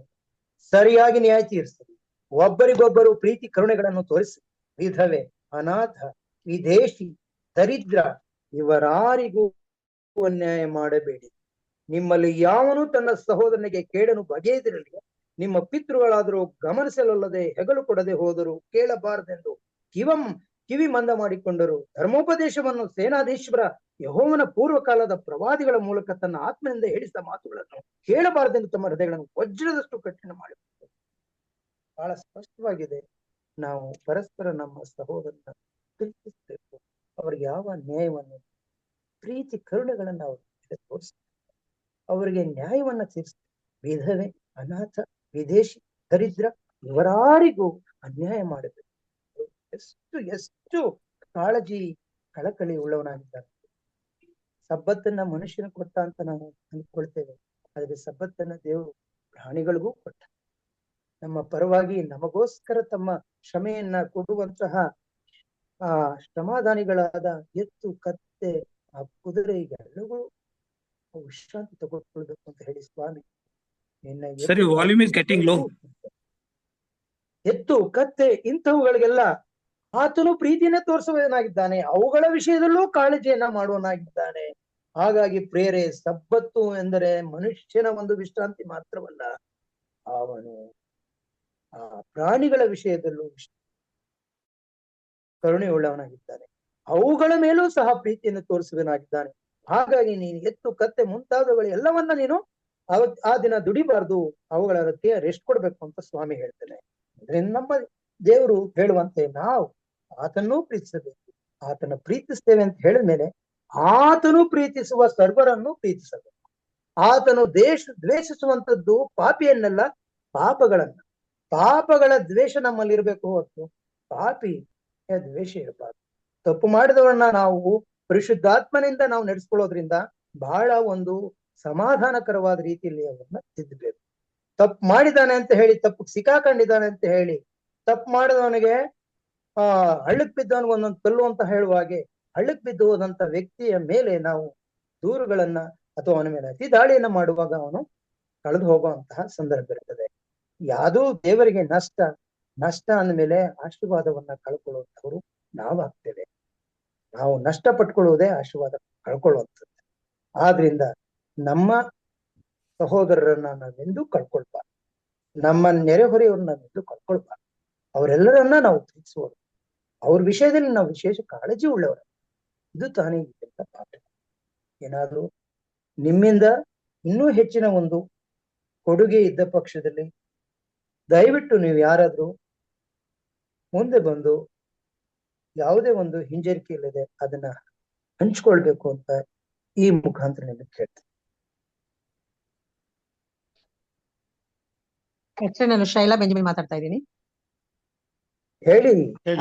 ಸರಿಯಾಗಿ ನ್ಯಾಯ ತೀರಿಸಿರಿ, ಒಬ್ಬರಿಗೊಬ್ಬರು ಪ್ರೀತಿ ಕರುಣೆಗಳನ್ನು ತೋರಿಸಿ. ವಿಧವೆ, ಅನಾಥ, ವಿದೇಶಿ, ದರಿದ್ರ ಇವರಾರಿಗೂ ಅನ್ಯಾಯ ಮಾಡಬೇಡಿ. ನಿಮ್ಮಲ್ಲಿ ಯಾವನು ತನ್ನ ಸಹೋದರನಿಗೆ ಕೇಡನ್ನು ಬಗೆಯದಿರಲಿ. ನಿಮ್ಮ ಪಿತೃಗಳಾದರೂ ಗಮನಿಸಲಲ್ಲದೆ ಹೆಗಲು ಕೊಡದೆ ಹೋದರು, ಕೇಳಬಾರದೆಂದು ಕಿವಿ ಮಂದ ಮಾಡಿಕೊಂಡರು. ಧರ್ಮೋಪದೇಶವನ್ನು ಸೇನಾಧೀಶ್ವರ ಯೆಹೋವನ ಪೂರ್ವಕಾಲದ ಪ್ರವಾದಿಗಳ ಮೂಲಕ ತನ್ನ ಆತ್ಮನಿಂದ ಹೇಳಿಸಿದ ಮಾತುಗಳನ್ನು ಕೇಳಬಾರದೆಂದು ತಮ್ಮ ಹೃದಯಗಳನ್ನು ವಜ್ರದಷ್ಟು ಕಠಿಣ ಮಾಡಿಕೊಂಡರು. ಬಹಳ ಸ್ಪಷ್ಟವಾಗಿದೆ, ನಾವು ಪರಸ್ಪರ ನಮ್ಮ ಸಹೋದರನ ಪ್ರೀತಿಸಬೇಕು. ಅವ್ರಿಗೆ ಯಾವ ನ್ಯಾಯವನ್ನು, ಪ್ರೀತಿ ಕರುಣೆಗಳನ್ನು ಅವ್ರಿಗೆ ತೋರಿಸ್ಬೇಕು, ಅವರಿಗೆ ನ್ಯಾಯವನ್ನ ತೀರಿಸ್ಬೇಕು. ವಿಧವೆ, ಅನಾಥ, ವಿದೇಶಿ, ದರಿದ್ರ ಇವರಾರಿಗೂ ಅನ್ಯಾಯ ಮಾಡಬೇಕು. ಎಷ್ಟು ಕಾಳಜಿ ಕಳಕಳಿ ಉಳ್ಳವನಾಗಿದ್ದಾನೆ. ಸಬ್ಬತ್ತನ್ನ ಮನುಷ್ಯನ ಕೊಟ್ಟ ಅಂತ ನಾವು ಅಂದ್ಕೊಳ್ತೇವೆ, ಆದ್ರೆ ಸಬ್ಬತ್ತನ್ನ ದೇವರು ಪ್ರಾಣಿಗಳಿಗೂ ಕೊಟ್ಟ. ನಮ್ಮ ಪರವಾಗಿ ನಮಗೋಸ್ಕರ ತಮ್ಮ ಶ್ರಮೆಯನ್ನ ಕೊಡುವಂತಹ ಶ್ರಮಾದಾನಿಗಳಾದ ಎತ್ತು, ಕತ್ತೆ, ಆ ಕುದುರೆ ಎಲ್ಲವೂ ವಿಶ್ರಾಂತಿ ತಗೊಳ್ಬೇಕು ಅಂತ ಹೇಳಿ ಸ್ವಾಮಿ ಸರಿ, ವಾಲ್ಯೂಮ್ ಇಸ್ ಗೆಟಿಂಗ್ ಲೋ. ಎತ್ತು, ಕತ್ತೆ ಇಂಥವುಗಳಿಗೆಲ್ಲ ಆತನು ಪ್ರೀತಿಯನ್ನ ತೋರಿಸುವವನಾಗಿದ್ದಾನೆ, ಅವುಗಳ ವಿಷಯದಲ್ಲೂ ಕಾಳಜಿಯನ್ನ ಮಾಡುವನಾಗಿದ್ದಾನೆ. ಹಾಗಾಗಿ ಪ್ರೇರೆ, ಸಬ್ಬತ್ತು ಎಂದರೆ ಮನುಷ್ಯನ ಒಂದು ವಿಶ್ರಾಂತಿ ಮಾತ್ರವಲ್ಲ, ಅವನು ಆ ಪ್ರಾಣಿಗಳ ವಿಷಯದಲ್ಲೂ ಕರುಣೆ ಉಳ್ಳವನಾಗಿದ್ದಾನೆ, ಅವುಗಳ ಮೇಲೂ ಸಹ ಪ್ರೀತಿಯನ್ನು ತೋರಿಸುವನಾಗಿದ್ದಾನೆ. ಹಾಗಾಗಿ ನೀನು ಎತ್ತು, ಕತ್ತೆ ಮುಂತಾದವುಗಳು ಎಲ್ಲವನ್ನ ನೀನು ಆ ದಿನ ದುಡಿಬಾರ್ದು, ಅವುಗಳ ರೆಸ್ಟ್ ಕೊಡ್ಬೇಕು ಅಂತ ಸ್ವಾಮಿ ಹೇಳ್ತಾನೆ. ಅಂದ್ರೆ ನಮ್ಮ ದೇವರು ಹೇಳುವಂತೆ ನಾವು ಆತನೂ ಪ್ರೀತಿಸಬೇಕು. ಆತನ ಪ್ರೀತಿಸ್ತೇವೆ ಅಂತ ಹೇಳಿದ್ಮೇಲೆ ಆತನು ಪ್ರೀತಿಸುವ ಸರ್ವರನ್ನು ಪ್ರೀತಿಸಬೇಕು. ಆತನು ದ್ವೇಷಿಸುವಂತದ್ದು ಪಾಪಿಯನ್ನೆಲ್ಲ, ಪಾಪಗಳನ್ನ. ಪಾಪಗಳ ದ್ವೇಷ ನಮ್ಮಲ್ಲಿ ಇರ್ಬೇಕು ಹೊತ್ತು ಪಾಪಿ ದ್ವೇಷ ಇರಬಾರ್ದು. ತಪ್ಪು ಮಾಡಿದವನ್ನ ನಾವು ಪರಿಶುದ್ಧಾತ್ಮನಿಂದ ನಾವು ನಡೆಸ್ಕೊಳ್ಳೋದ್ರಿಂದ ಬಹಳ ಒಂದು ಸಮಾಧಾನಕರವಾದ ರೀತಿಯಲ್ಲಿ ಅವನ್ನ ತಿದ್ದಬೇಕು. ತಪ್ಪು ಮಾಡಿದಾನೆ ಅಂತ ಹೇಳಿ, ತಪ್ಪು ಸಿಕ್ಕಾಕೊಂಡಿದ್ದಾನೆ ಅಂತ ಹೇಳಿ, ತಪ್ಪು ಮಾಡಿದವನಿಗೆ ಹಳ್ಳಕ್ ಬಿದ್ದವನಿಗೆ ಒಂದೊಂದು ಕಲ್ಲು ಅಂತ ಹೇಳುವ ಹಾಗೆ ಹಳ್ಳಕ್ ಬಿದ್ದು ಹೋದಂತ ವ್ಯಕ್ತಿಯ ಮೇಲೆ ನಾವು ದೂರುಗಳನ್ನ ಅಥವಾ ಅವನ ಮೇಲೆ ಅತಿ ದಾಳಿಯನ್ನ ಮಾಡುವಾಗ ಅವನು ಕಳೆದು ಹೋಗುವಂತಹ ಸಂದರ್ಭ ಇರ್ತದೆ. ಯಾವುದೂ ದೇವರಿಗೆ ನಷ್ಟ ಅಂದಮೇಲೆ ಆಶೀರ್ವಾದವನ್ನ ಕಳ್ಕೊಳ್ಳುವಂಥವ್ರು ನಾವಾಗ್ತೇವೆ. ನಾವು ನಷ್ಟ ಪಟ್ಕೊಳ್ಳುವುದೇ ಆಶೀರ್ವಾದ ಕಳ್ಕೊಳ್ಳುವಂಥದ್ದು. ಆದ್ರಿಂದ ನಮ್ಮ ಸಹೋದರರನ್ನ ನಾವೆಂದೂ ಕಳ್ಕೊಳ್ಬಾರ್ದು, ನಮ್ಮ ನೆರೆಹೊರೆಯವ್ರನ್ನ ನಾವೆಂದೂ ಕಳ್ಕೊಳ್ಬಾರ್ದು. ಅವರೆಲ್ಲರನ್ನ ನಾವು ಪ್ರೀತಿಸುವರು, ಅವ್ರ ವಿಷಯದಲ್ಲಿ ನಾವು ವಿಶೇಷ ಕಾಳಜಿ ಉಳ್ಳವರು. ಇದು ತಾನೇ ಪಾಠ. ಏನಾದ್ರೂ ನಿಮ್ಮಿಂದ ಇನ್ನೂ ಹೆಚ್ಚಿನ ಒಂದು ಕೊಡುಗೆ ಇದ್ದ ಪಕ್ಷದಲ್ಲಿ ದಯವಿಟ್ಟು ನೀವು ಯಾರಾದ್ರೂ ಮುಂದೆ ಬಂದು ಯಾವುದೇ ಒಂದು ಹಿಂಜರಿಕೆ ಇಲ್ಲದೆ ಅದನ್ನ ಹಂಚ್ಕೊಳ್ಬೇಕು ಅಂತ ಈ ಮುಖಾಂತರ ನಿಮಗೆ ಕೇಳ್ತೇನೆ. ಆಕ್ಚುಲಿ ನಾನು ಶೈಲಾ ಬೆಂಜಮಿನ್ ಮಾತಾಡ್ತಾ ಇದ್ದೀನಿ. ಹೇಳಿ.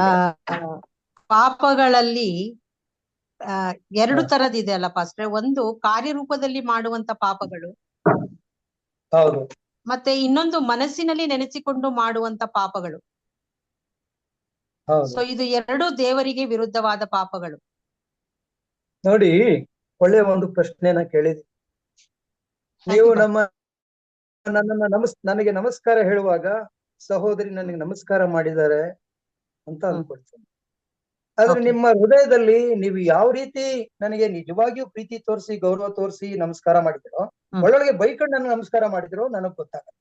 ಆ, ಪಾಪಗಳಲ್ಲಿ ಎರಡು ಹಾ. ತರದಿದೆ ಅಲ್ಲ ಪಾಸ್ಟ್ರೆ. ಒಂದು ಕಾರ್ಯರೂಪದಲ್ಲಿ ಮಾಡುವಂತ ಪಾಪಗಳು, ಹೌದು ಮತ್ತೆ ಇನ್ನೊಂದು ಮನಸ್ಸಿನಲ್ಲಿ ನೆನೆಸಿಕೊಂಡು ಮಾಡುವಂತ ಪಾಪಗಳು. ಹೌದು. ಸೊ ಇದು ಎರಡು ದೇವರಿಗೆ ವಿರುದ್ಧವಾದ ಪಾಪಗಳು. ನೋಡಿ, ಒಳ್ಳೆಯ ಒಂದು ಪ್ರಶ್ನೆನ ಕೇಳಿದ್ರಿ. ನೀವು ನನ್ನನ್ನ ನನಗೆ ನಮಸ್ಕಾರ ಹೇಳುವಾಗ ಸಹೋದರಿ ನನಗೆ ನಮಸ್ಕಾರ ಮಾಡಿದ್ದಾರೆ ಅಂತ ಅನ್ಕೊಳ್ತೀನಿ. ಆದ್ರೆ ನಿಮ್ಮ ಹೃದಯದಲ್ಲಿ ನೀವು ಯಾವ ರೀತಿ ನನಗೆ ನಿಜವಾಗಿಯೂ ಪ್ರೀತಿ ತೋರಿಸಿ ಗೌರವ ತೋರಿಸಿ ನಮಸ್ಕಾರ ಮಾಡಿದಿರೋ, ಒಳೊಳಗೆ ಬೈಕೊಂಡು ನನಗೆ ನಮಸ್ಕಾರ ಮಾಡಿದಿರೋ ನನಗ್ ಗೊತ್ತಾಗಲ್ಲ.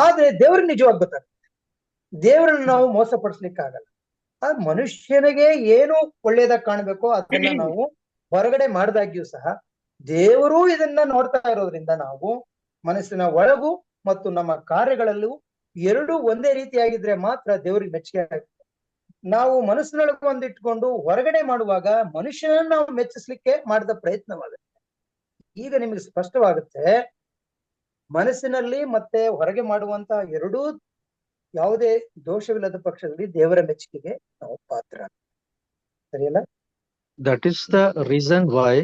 ಆದ್ರೆ ದೇವ್ರಿಗೆ ನಿಜವಾಗಿ ಗೊತ್ತಾಗುತ್ತೆ. ದೇವರನ್ನ ನಾವು ಮೋಸ ಪಡಿಸ್ಲಿಕ್ಕಾಗಲ್ಲ. ಆ ಮನುಷ್ಯನಿಗೆ ಏನು ಒಳ್ಳೇದಾಗಿ ಕಾಣ್ಬೇಕೋ ಅದನ್ನ ನಾವು ಹೊರಗಡೆ ಮಾಡಿದಾಗ್ಯೂ ಸಹ ದೇವರು ಇದನ್ನ ನೋಡ್ತಾ ಇರೋದ್ರಿಂದ ನಾವು ಮನಸ್ಸಿನ ಒಳಗು ಮತ್ತು ನಮ್ಮ ಕಾರ್ಯಗಳಲ್ಲೂ ಎರಡೂ ಒಂದೇ ರೀತಿಯಾಗಿದ್ರೆ ಮಾತ್ರ ದೇವ್ರಿಗೆ ಮೆಚ್ಚುಗೆ ಆಗುತ್ತೆ. ನಾವು ಮನಸ್ಸಿನೊಳಗೆ ಒಂದಿಟ್ಕೊಂಡು ಹೊರಗಡೆ ಮಾಡುವಾಗ ಮನುಷ್ಯನನ್ನ ನಾವು ಮೆಚ್ಚಿಸ್ಲಿಕ್ಕೆ ಮಾಡಿದ ಪ್ರಯತ್ನವಾಗುತ್ತೆ. ಈಗ ನಿಮಗೆ ಸ್ಪಷ್ಟವಾಗುತ್ತೆ, ಮನಸ್ಸಿನಲ್ಲಿ ಮತ್ತೆ ಹೊರಗೆ ಮಾಡುವಂತ ಎರಡೂ ಯಾವುದೇ ದೋಷವಿಲ್ಲದ ಪಕ್ಷದಲ್ಲಿ ದೇವರ ಮೆಚ್ಚುಗೆಗೆ ನಾವು ಪಾತ್ರ. ಸರಿಯಲ್ಲ? That is the reason why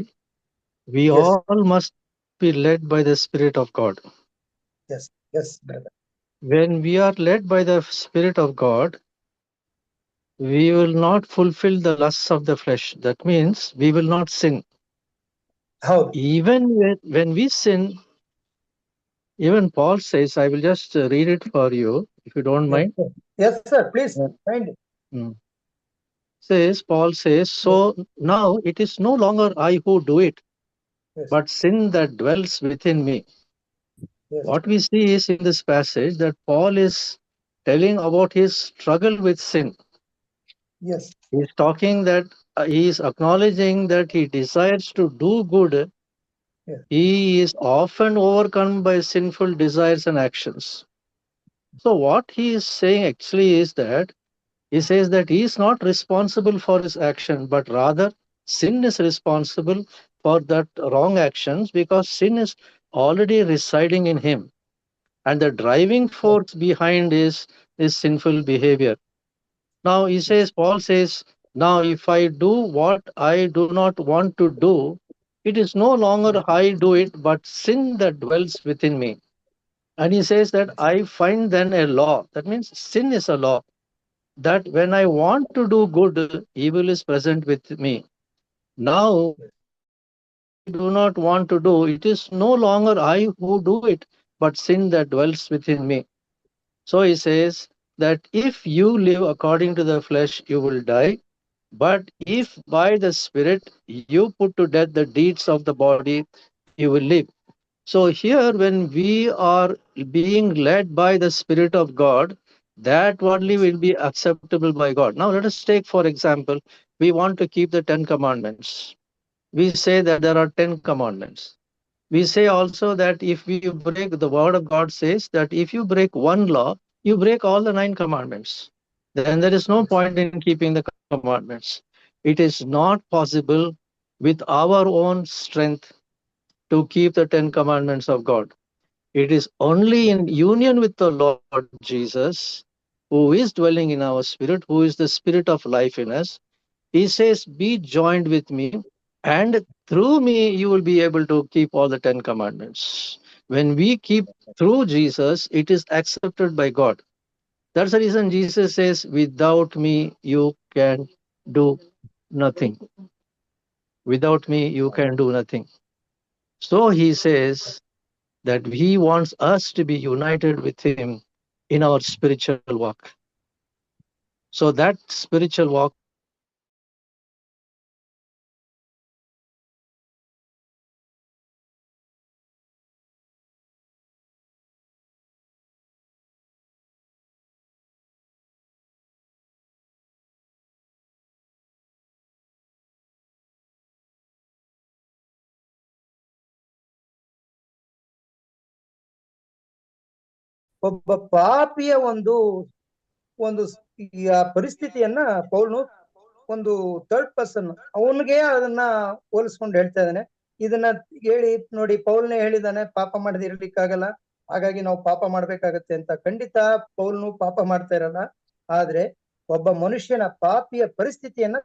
we Yes. all must be led by the Spirit of God. Yes, brother. When we are led by the Spirit of God, we will not fulfill the lusts of the flesh. That means we will not sin. ಹೌದು. Even when we sin, even Paul says, I will just read it for you, if you don't mind. Yes, sir. Please find it. Paul says, so now it is no longer I who do it, Yes. but sin that dwells within me. Yes. What we see is in this passage that Paul is telling about his struggle with sin. Yes. He is talking that he is acknowledging that he desires to do good. Yes. He is often overcome by sinful desires and actions. So what he is saying actually is that he says that he is not responsible for his action, but rather sin is responsible for that wrong actions, because sin is already residing in him. And the driving force behind is sinful behavior. Now he says, Paul says, now if I do what I do not want to do, it is no longer I do it, but sin that dwells within me. And he says that I find then a law. That means sin is a law. That when I want to do good, evil is present with me. Now, I do not want to do, it is no longer I who do it, but sin that dwells within me. So he says that if you live according to the flesh, you will die. But if by the Spirit you put to death the deeds of the body, you will live. So here, when we are being led by the Spirit of God, that only will be acceptable by God. Now let us take, for example, we want to keep the 10 commandments. We say that there are 10 commandments. We say also that if we break, the word of God says that if you break one law, you break all the 9 commandments. Then there is no point in keeping the commandments. It is not possible with our own strength to keep the 10 commandments of God. It is only in union with the Lord Jesus, who is dwelling in our spirit, who is the Spirit of life in us. He says, be joined with me, and through me you will be able to keep all the 10 commandments. When we keep through Jesus, it is accepted by God. That's the reason Jesus says, without me you can do nothing. Without me you can do nothing. So he says that he wants us to be united with him in our spiritual walk. So that spiritual walk ಒಬ್ಬ ಪಾಪಿಯ ಒಂದು ಪರಿಸ್ಥಿತಿಯನ್ನ ಪೌಲ್ನು ಒಂದು third person ಅವನಿಗೆ ಅದನ್ನ ಹೋಲಿಸ್ಕೊಂಡು ಹೇಳ್ತಾ ಇದ್ದಾನೆ. ಇದನ್ನ ಹೇಳಿ ನೋಡಿ, ಪೌಲ್ನೇ ಹೇಳಿದಾನೆ, ಪಾಪ ಮಾಡದೆ ಇರ್ಲಿಕ್ಕಾಗಲ್ಲ, ಹಾಗಾಗಿ ನಾವು ಪಾಪ ಮಾಡ್ಬೇಕಾಗತ್ತೆ ಅಂತ. ಖಂಡಿತ ಪೌಲನು ಪಾಪ ಮಾಡ್ತಾ ಇರಲ್ಲ, ಆದ್ರೆ ಒಬ್ಬ ಮನುಷ್ಯನ ಪಾಪಿಯ ಪರಿಸ್ಥಿತಿಯನ್ನ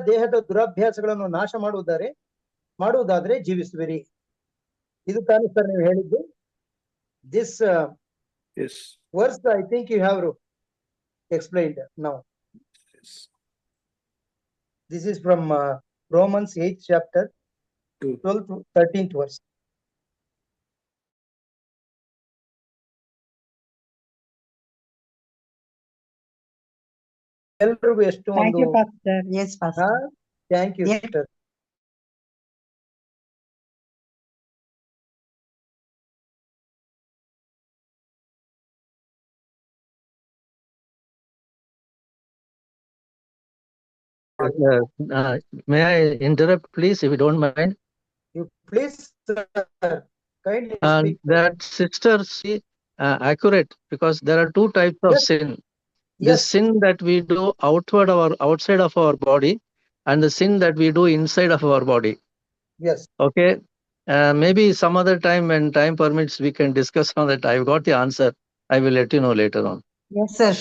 ದೇಹದ ದುರಭ್ಯಾಸಗಳನ್ನು ನಾಶ ಮಾಡುವುದಾದ್ರೆ ಜೀವಿಸುವಿರಿ. ಇದು ತಾನೇ ಸರ್ ನೀವು ಹೇಳಿದ್ದು. This Yes. verse I think you have explained now. Yes. This is from Romans 8th chapter, 2. 12th to 13th verse. ಎಲ್ರಿಗೂ ಎಷ್ಟು Thank ಒಂದು you, Pastor. Yes, Pastor. Thank you Yeah. Sister. May I interrupt, please, if you don't mind? You please sir, kindly And speak. that sister, see, accurate, because there are two types of Yes. sin. The Yes, sin that we do outside of our body, and the sin that we do inside of our body. yes. Okay. Maybe some other time, when time permits, we can discuss on that. I've got the answer. I will let you know later on. Yes, sir.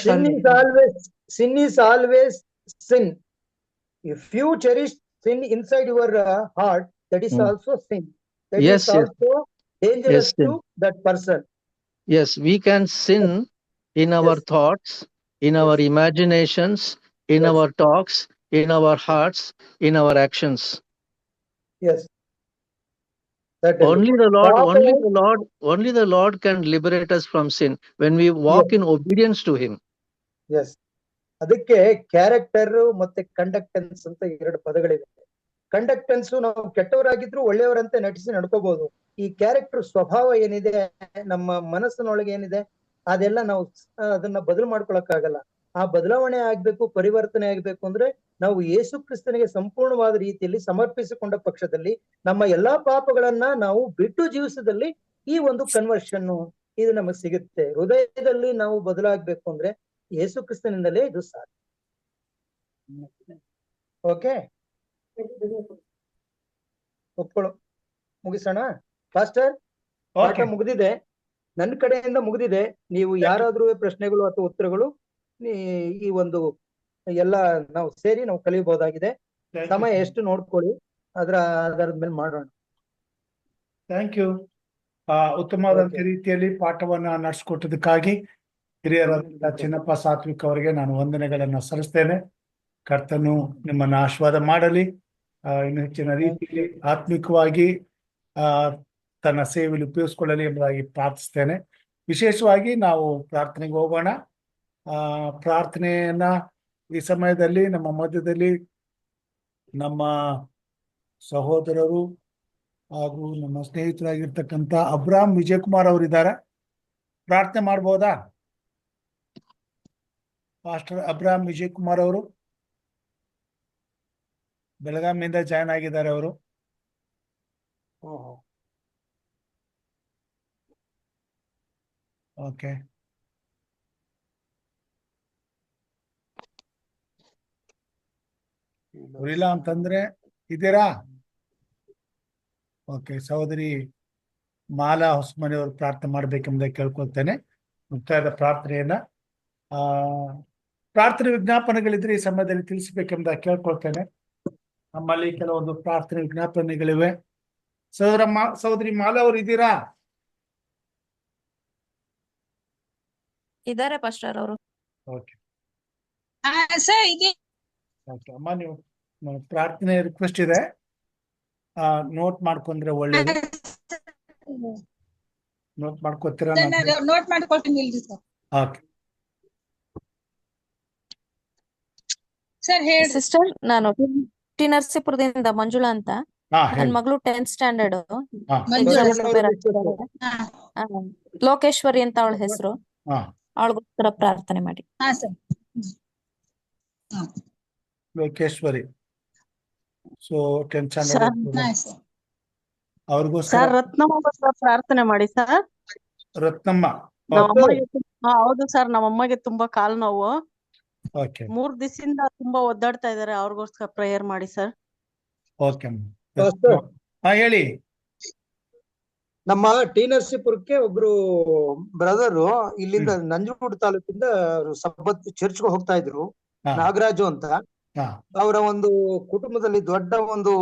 Sin is always sin. If you cherish sin inside your heart, that is Hmm. also sin. That Yes, is yes. also dangerous Yes, to that person. Yes, we can sin in our Yes. thoughts, in our Yes. imaginations, in Yes. our talks, in our hearts, in our actions. Yes. Certainly. Only the Lord can liberate us from sin when we walk Yes. in obedience to Him. Yes. ಅದಕ್ಕೆ character ಮತ್ತೆ conductance ಅಂತ ಎರಡು ಪದಗಳಿವೆ. Conductance ನಾವು ಕೆಟ್ಟವರಾಗಿದ್ರು ಒಳ್ಳೆಯವರಂತೆ ನಟಿಸಿ ನಡ್ಕೋಬಹುದು. ಈ character ಸ್ವಭಾವ ಏನಿದೆ, ನಮ್ಮ ಮನಸ್ಸಿನೊಳಗೆ ಏನಿದೆ, ಅದೆಲ್ಲ ನಾವು ಅದನ್ನ ಬದಲು ಮಾಡ್ಕೊಳಕ್ಕಾಗಲ್ಲ. ಆ ಬದಲಾವಣೆ ಆಗ್ಬೇಕು, ಪರಿವರ್ತನೆ ಆಗ್ಬೇಕು ಅಂದ್ರೆ ನಾವು ಯೇಸು ಕ್ರಿಸ್ತನಿಗೆ ಸಂಪೂರ್ಣವಾದ ರೀತಿಯಲ್ಲಿ ಸಮರ್ಪಿಸಿಕೊಂಡ ಪಕ್ಷದಲ್ಲಿ ನಮ್ಮ ಎಲ್ಲಾ ಪಾಪಗಳನ್ನ ನಾವು ಬಿಟ್ಟು ಜೀವಿಸದಲ್ಲಿ ಈ ಒಂದು ಕನ್ವರ್ಷನ್ ಇದು ನಮಗೆ ಸಿಗುತ್ತೆ. ಹೃದಯದಲ್ಲಿ ನಾವು ಬದಲಾಗ್ಬೇಕು ಅಂದ್ರೆ ಯೇಸು ಕ್ರಿಸ್ತನಿಂದಲೇ ಇದು ಸಾಧ್ಯ. ಓಕೆ, ಒಪ್ಕೊಳ್ಳು. ಮುಗಿಸೋಣ ಪಾಸ್ಟರ್. ಪಾಠ ಮುಗಿದಿದೆ, ನನ್ನ ಕಡೆಯಿಂದ ಮುಗಿದಿದೆ. ನೀವು ಯಾರಾದ್ರೂ ಪ್ರಶ್ನೆಗಳು ಅಥವಾ ಉತ್ತರಗಳು ಈ ಒಂದು ಎಲ್ಲ ನಾವು ಸೇರಿ ನಾವು ಕಲಿಯಬಹುದಾಗಿದೆ. ಸಮಯ ಎಷ್ಟು ನೋಡ್ಕೊಳ್ಳಿ, ಅದರ ಆಧಾರದ ಮೇಲೆ ಮಾಡೋಣ. Thank you. ಉತ್ತಮವಾದಂತ ರೀತಿಯಲ್ಲಿ ಪಾಠವನ್ನ ನಡೆಸಿಕೊಟ್ಟದಕ್ಕಾಗಿ ಹಿರಿಯರಾದ ಚಿನ್ನಪ್ಪ ಸಾತ್ವಿಕ್ ಅವರಿಗೆ ನಾನು ವಂದನೆಗಳನ್ನ ಸಲ್ಲಿಸ್ತೇನೆ. ಕರ್ತನು ನಿಮ್ಮನ್ನ ಆಶೀರ್ವಾದ ಮಾಡಲಿ. ಇನ್ನು ಹೆಚ್ಚಿನ ರೀತಿಯಲ್ಲಿ ಆತ್ಮಿಕವಾಗಿ ತನ್ನ ಸೇವೆಯಲ್ಲಿ ಉಪಯೋಗಿಸಿಕೊಳ್ಳಲಿ ಎಂಬುದಾಗಿ ಪ್ರಾರ್ಥಿಸ್ತೇನೆ. ವಿಶೇಷವಾಗಿ ನಾವು ಪ್ರಾರ್ಥನೆಗೆ ಹೋಗೋಣ. ಪ್ರಾರ್ಥನೆಯನ್ನ ಈ ಸಮಯದಲ್ಲಿ ನಮ್ಮ ಮಧ್ಯದಲ್ಲಿ ನಮ್ಮ ಸಹೋದರರು ಹಾಗೂ ನಮ್ಮ ಸ್ನೇಹಿತರಾಗಿರ್ತಕ್ಕಂಥ ಅಬ್ರಾಮ್ ವಿಜಯಕುಮಾರ್ ಅವರಿದ್ದಾರೆ. ಪ್ರಾರ್ಥನೆ ಮಾಡ್ಬೋದಾ? ಪಾಸ್ಟರ್ ಅಬ್ರಾಮ್ ವಿಜಯಕುಮಾರ್ ಅವರು ಬೆಳಗಾವಿಯಿಂದ ಜಾಯ್ನ್ ಆಗಿದ್ದಾರೆ. ಅವರು ಓಕೆ. ಇಲ್ಲ ಅಂತಂದ್ರೆ ಇದ್ದೀರಾ? ಓಕೆ. ಸಹೋದರಿ ಮಾಲಾ ಹೊಸಮನಿ ಅವರು ಪ್ರಾರ್ಥನೆ ಮಾಡ್ಬೇಕೆಂಬುದಾಗಿ ಕೇಳ್ಕೊಳ್ತೇನೆ. ಮುಕ್ತಾಯದ ಪ್ರಾರ್ಥನೆಯನ್ನ ಪ್ರಾರ್ಥನೆ ವಿಜ್ಞಾಪನೆಗಳಿದ್ರೆ ಈ ಸಮಯದಲ್ಲಿ ತಿಳಿಸಬೇಕೆಂಬುದಾಗಿ ಕೇಳ್ಕೊಳ್ತೇನೆ. ನಮ್ಮಲ್ಲಿ ಕೆಲವೊಂದು ಪ್ರಾರ್ಥನೆ ವಿಜ್ಞಾಪನೆಗಳಿವೆ. ಸಹೋದರಿ ಮಾಲಾ ಅವರು ಇದ್ದೀರಾ? ಇದಾರೆ ಪಾಸ್ಟರ್ ಅವರು. ಓಕೆ ಅಮ್ಮ, ನೀವು ಪ್ರಾರ್ಥನೆ ರಿಕ್ವೆಸ್ಟ್ ಇದೆ, ನೋಟ್ ಮಾಡ್ಕೊಂಡ್ರೆ ಒಳ್ಳೇದು. ನೋಟ್ ಮಾಡ್ಕೋತೀರಾ? ನೋಟ್ ಮಾಡ್ಕೊಳ್ತೀನಿ ಸರ್. ಓಕೆ ಸರ್ ಹೇಳಿ. ಸಿಸ್ಟರ್, ನಾನು ಟಿ ನರಸೀಪುರದಿಂದ ಮಂಜುಳಾ ಅಂತ. ನನ್ ಹೇಳಿ. ಮಗಳು 10th ಸ್ಟ್ಯಾಂಡರ್ಡ್ ಹಾ ಲೋಕೇಶ್ವರಿ ಅಂತ ಅವಳ ಹೆಸರು. ಹಾ ಅವಳಿಗೋಸ್ಕರ ಪ್ರಾರ್ಥನೆ ಮಾಡಿ. Lokeshwari. So 10th sir standard ಅವ್ರಿಗೋಸ್ಕರ ಸರ್ ರತ್ನಮ್ಮ ಪ್ರಾರ್ಥನೆ ಮಾಡಿ ಸರ್. ರತ್ನಮ್ಮ. ನಮ್ಮಮ್ಮಗೆ ಹೌದು ಸರ್, ನಮ್ಮಮ್ಮಗೆ ತುಂಬಾ ಕಾಲು ನೋವು. ಓಕೆ 3 ದಿವಸದಿಂದ ತುಂಬಾ ಒದ್ದಾಡ್ತಾ ಇದಾರೆ. ಅವ್ರಿಗೋಸ್ಕರ ಪ್ರೇಯರ್ ಮಾಡಿ ಸರ್. ಓಕೆ ಹಾ ಹೇಳಿ. ನಮ್ಮ ಟಿ ನರಸೀಪುರಕ್ಕೆ ಒಬ್ರು ಬ್ರದರು ಇಲ್ಲಿಂದ ನಂಜನಗೂಡು ತಾಲೂಕಿಂದ ಸಬ್ಬತ್ ಚರ್ಚ್ಗೆ ಹೋಗ್ತಾ ಇದ್ರು. ನಾಗರಾಜು ಅಂತ. ಅವರ ಒಂದು ಕುಟುಂಬದಲ್ಲಿ ದೊಡ್ಡ ಒಂದು